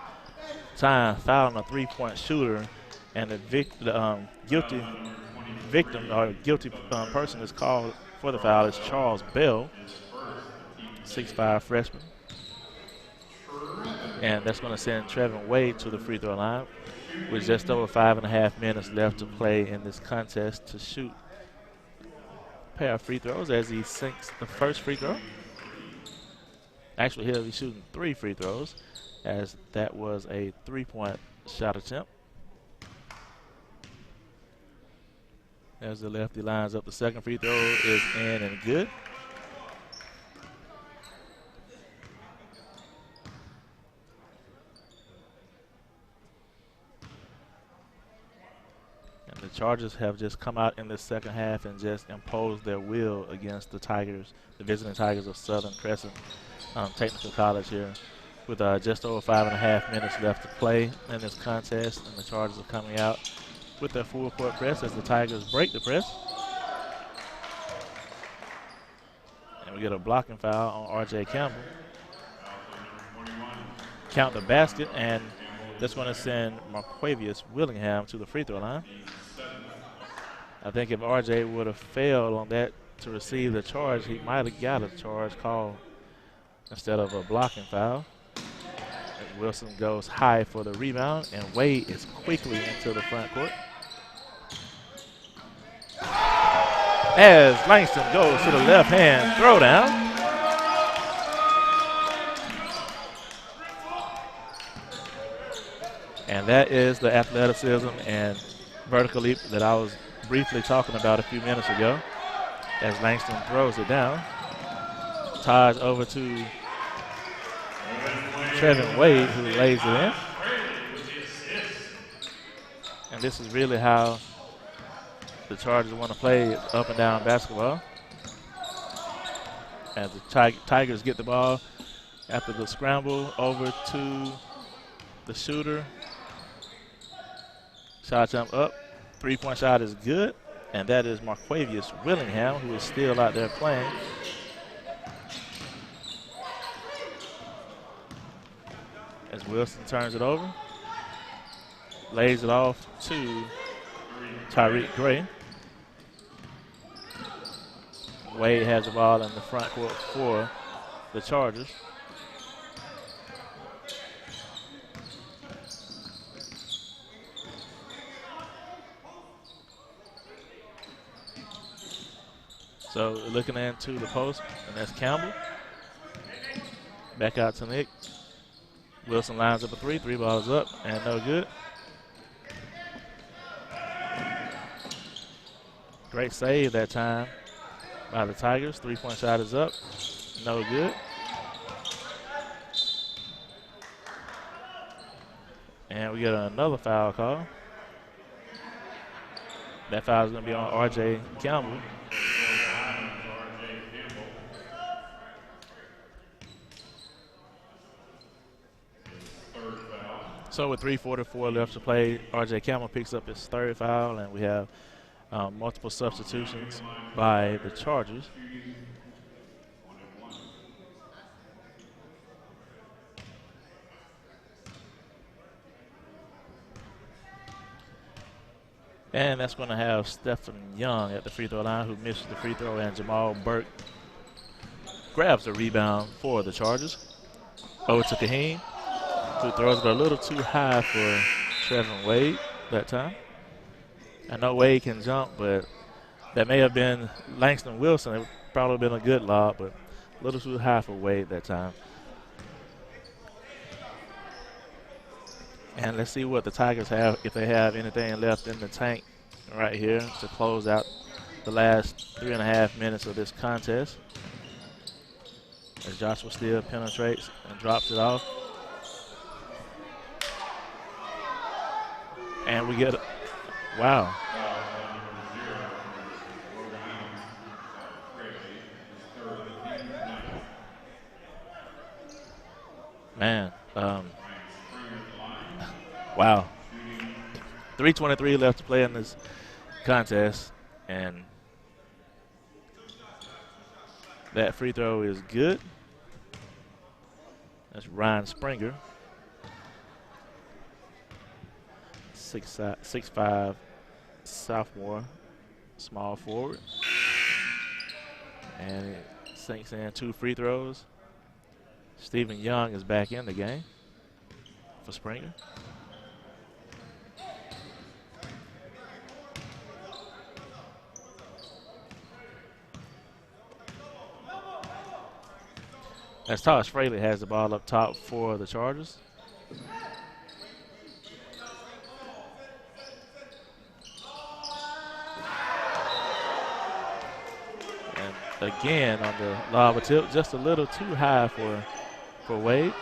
time fouling a three-point shooter, and the guilty victim or guilty person is called for the foul is Charles Bell, 6'5" freshman. And that's going to send Trevin Wade to the free throw line with just over 5.5 minutes left to play in this contest to shoot a pair of free throws as he sinks the first free throw. Actually, he'll be shooting 3 free throws as that was a 3-point shot attempt. As the lefty lines up, the second free throw is in and good. And the Chargers have just come out in the second half and just imposed their will against the Tigers, the visiting Tigers of Southern Crescent Technical College here, with just over 5.5 minutes left to play in this contest, and the Chargers are coming out with their full court press as the Tigers break the press. And we get a blocking foul on R.J. Campbell. Count the basket, and that's going to send Marquavius Willingham to the free throw line. I think if R.J. would have failed on that to receive the charge, he might have got a charge call instead of a blocking foul. And Wilson goes high for the rebound, and Wade is quickly into the front court. As Langston goes to the left-hand throwdown. And that is the athleticism and vertical leap that I was briefly talking about a few minutes ago as Langston throws it down. Ties over to Trevin Wade, who lays it in. And this is really how the Chargers want to play up and down basketball. As the Tigers get the ball after the scramble over to the shooter. Shot jump up. 3-point shot is good. And that is Marquavius Willingham, who is still out there playing. As Wilson turns it over. Lays it off to Tyreek Gray. Wade has the ball in the front court for the Chargers. So looking into the post, and that's Campbell. Back out to Nick. Wilson lines up a 3. 3 balls up and no good. Great save that time by the Tigers. 3-point shot is up. No good. And we get another foul call. That foul is going to be on R.J. Campbell. So with 3:44 left to play, R.J. Campbell picks up his third foul, and we have multiple substitutions by the Chargers. And that's going to have Stephen Young at the free throw line, who misses the free throw, and Jamal Burke grabs the rebound for the Chargers. Over to Kaheen, who throws it a little too high for Trevin Wade that time. I know Wade can jump, but that may have been Langston Wilson. It would probably been a good lob, but a little too high for Wade that time. And let's see what the Tigers have, if they have anything left in the tank right here to close out the last 3.5 minutes of this contest. As Joshua Steele penetrates and drops it off. And we get, wow. Man, wow. 3:23 left to play in this contest, and that free throw is good. That's Ryan Springer, 6'5", sophomore, small forward. And it sinks in 2 free throws. Stephen Young is back in the game for Springer. As Tosh Fraley has the ball up top for the Chargers. And again on the lob attempt, just a little too high for Wade.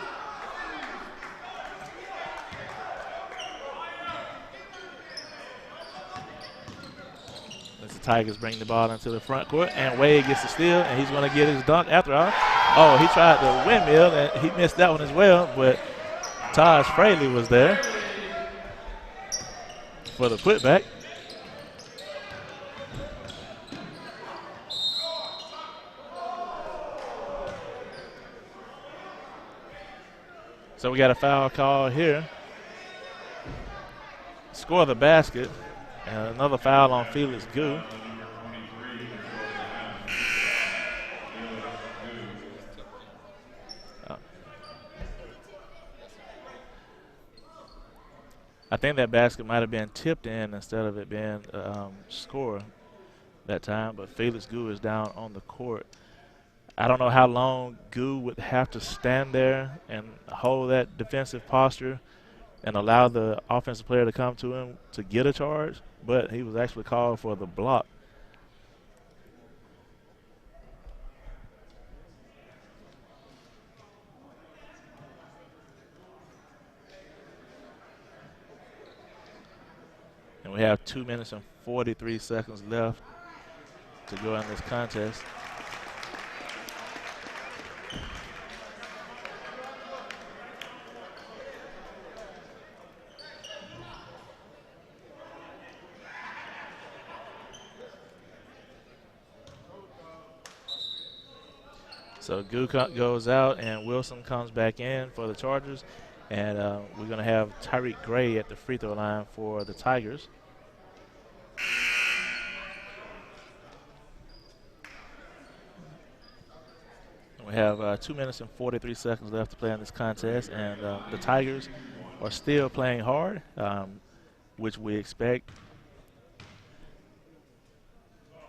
As the Tigers bring the ball into the front court, and Wade gets the steal, and he's going to get his dunk after all. Oh, he tried the windmill, and he missed that one as well, but Tosh Fraley was there for the putback. So we got a foul call here. Score the basket, and another foul on Felix Gu. I think that basket might have been tipped in instead of it being score that time, but Felix Gu is down on the court. I don't know how long Gu would have to stand there and hold that defensive posture and allow the offensive player to come to him to get a charge, but he was actually called for the block. And we have 2 minutes and 43 seconds left to go in this contest. So Gu goes out, and Wilson comes back in for the Chargers. And we're going to have Tyreek Gray at the free throw line for the Tigers. We have 2 minutes and 43 seconds left to play in this contest, and the Tigers are still playing hard, which we expect.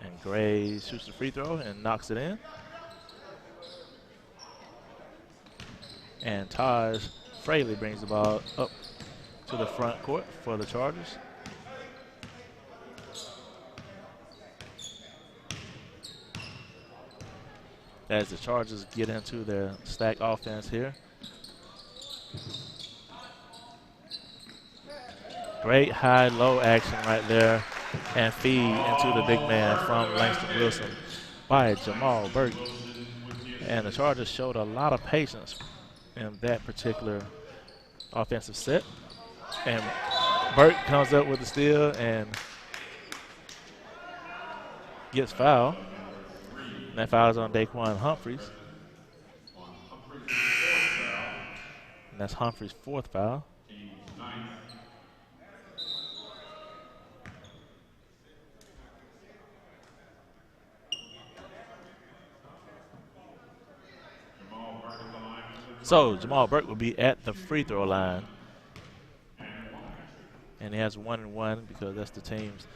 And Gray shoots the free throw and knocks it in. And Taj Fraley brings the ball up to the front court for the Chargers. as the Chargers get into their stack offense here. Great high-low action right there, and feed into the big man from Langston Wilson by Jamal Burke. And the Chargers showed a lot of patience in that particular offensive set. And Burke comes up with the steal and gets fouled. And that foul is on Daquan Humphreys. And that's Humphreys' 4th foul. So Jamal Burke will be at the free throw line. And he has 1 and 1 because that's the team's.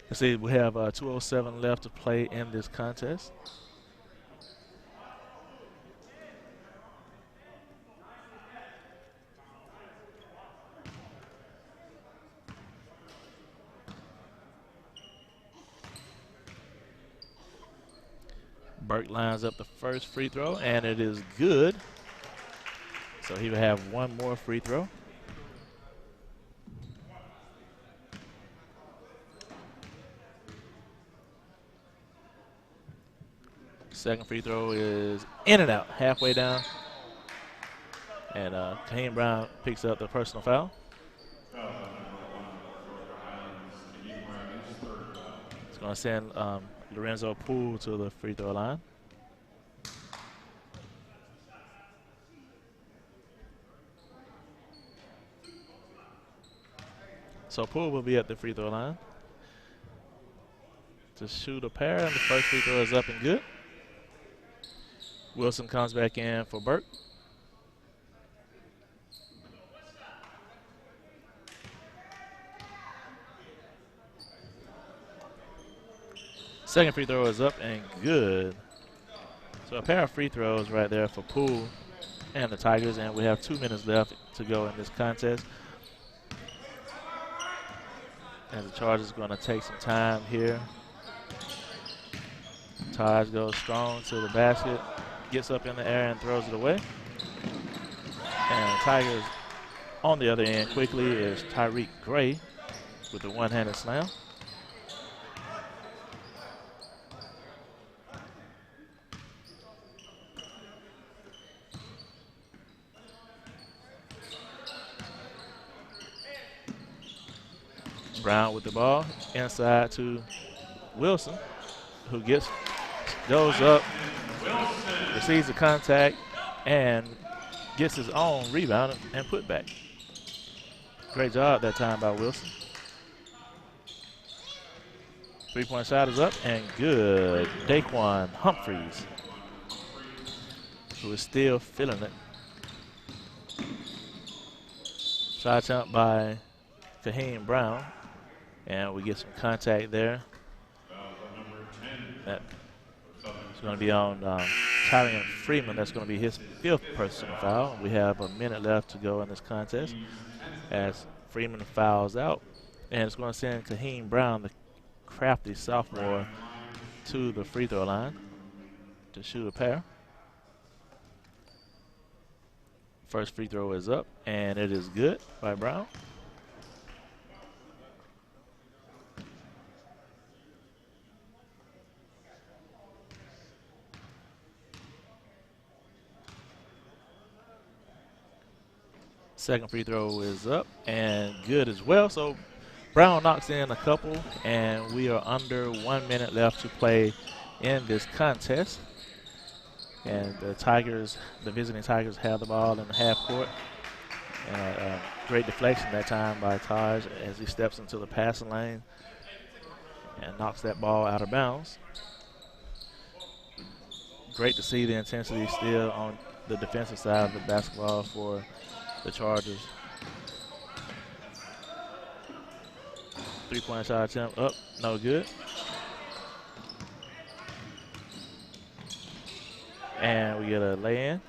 Let's see, we have 2:07 left to play in this contest. Burke lines up the first free throw, and it is good. So he will have 1 more free throw. Second free throw is in and out, halfway down. And Kaheem Brown picks up the personal foul. It's going to send Lorenzo Poole to the free throw line. So Poole will be at the free throw line to shoot a pair, and the first free throw is up and good. Wilson comes back in for Burke. Second free throw is up and good. So a pair of free throws right there for Poole and the Tigers, and we have 2 minutes left to go in this contest. And the Chargers are going to take some time here. Taj goes strong to the basket, gets up in the air and throws it away. And the Tigers on the other end quickly is Tyreek Gray with the one-handed slam. Brown with the ball inside to Wilson, who goes up, receives the contact, and gets his own rebound and put back. Great job that time by Wilson. 3-point shot is up and good. Daquan Humphreys, who is still feeling it. Shot attempt by Kaheem Brown. And we get some contact there. That's going to be on Tyrion Freeman. That's going to be his 5th personal foul. We have a minute left to go in this contest as Freeman fouls out. And it's going to send Kaheem Brown, the crafty sophomore, to the free throw line to shoot a pair. First free throw is up, and it is good by Brown. Second free throw is up and good as well. So Brown knocks in a couple, and we are under 1 minute left to play in this contest. And the Tigers, the visiting Tigers, have the ball in the half court. And a great deflection that time by Taj as he steps into the passing lane and knocks that ball out of bounds. Great to see the intensity still on the defensive side of the basketball for the Chargers. 3-point shot attempt up, no good. And we get a lay-in.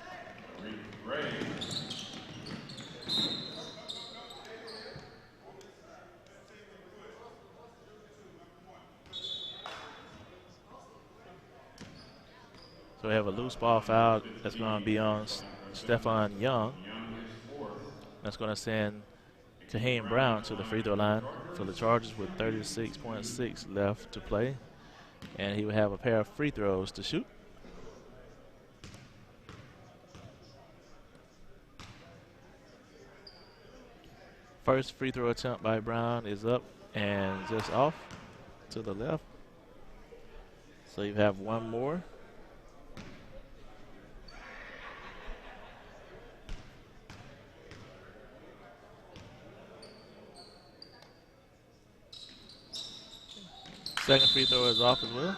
So we have a loose ball foul that's going to be on Stephon Young. That's going to send Kaheem Brown to the free throw line for the Chargers with 36.6 left to play. And he will have a pair of free throws to shoot. First free throw attempt by Brown is up and just off to the left. So you have one more. Second free throw is off as well.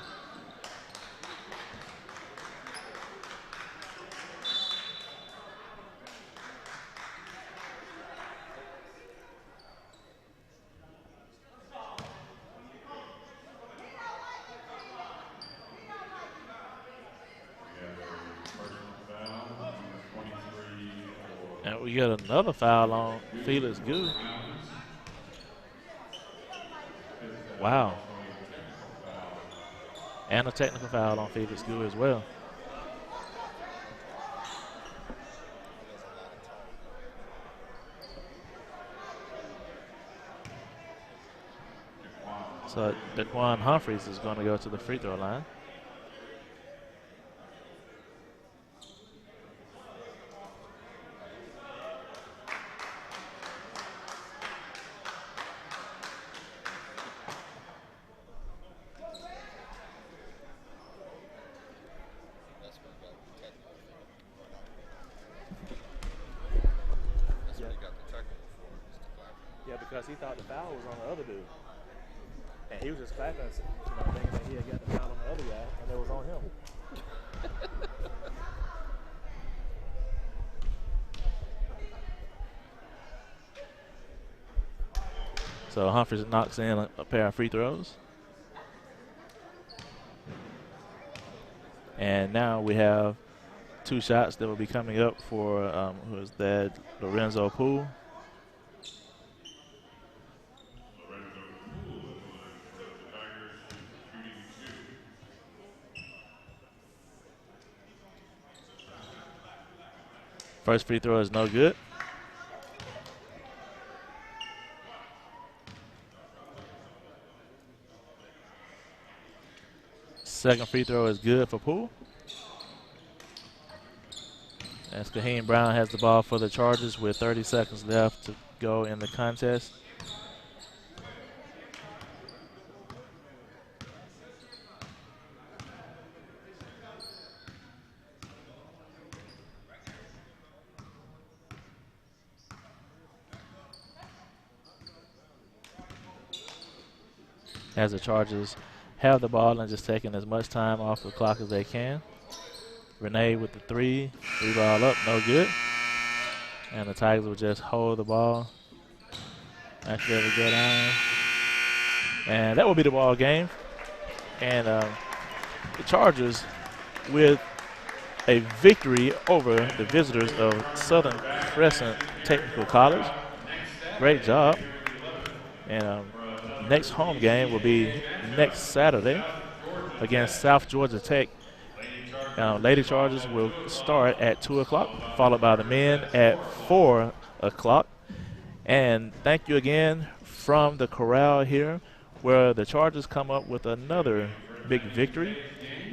And we get another foul on Felix Gu. Wow. And a technical foul on Felix Gu as well. So Daquan Humphreys is going to go to the free throw line. Yeah, because he thought the foul was on the other dude. And he was just clapping, thinking that he had got the foul on the other guy, and it was on him. So Humphreys knocks in a pair of free throws. And now we have two shots that will be coming up for, who is that, Lorenzo Poole. First free throw is no good. Second free throw is good for Poole. As Kaheem Brown has the ball for the Chargers with 30 seconds left to go in the contest. As the Chargers have the ball and just taking as much time off the clock as they can. Renee with the three ball up, no good. And the Tigers will just hold the ball. Actually, they will go down. And that will be the ball game. And the Chargers with a victory over the visitors of Southern Crescent Technical College. Great job. And next home game will be next Saturday against South Georgia Tech. Lady Chargers will start at 2 o'clock, followed by the men at 4 o'clock. And thank you again from the corral here, where the Chargers come up with another big victory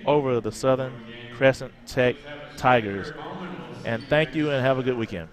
over the Southern Crescent Tech Tigers. And thank you and have a good weekend.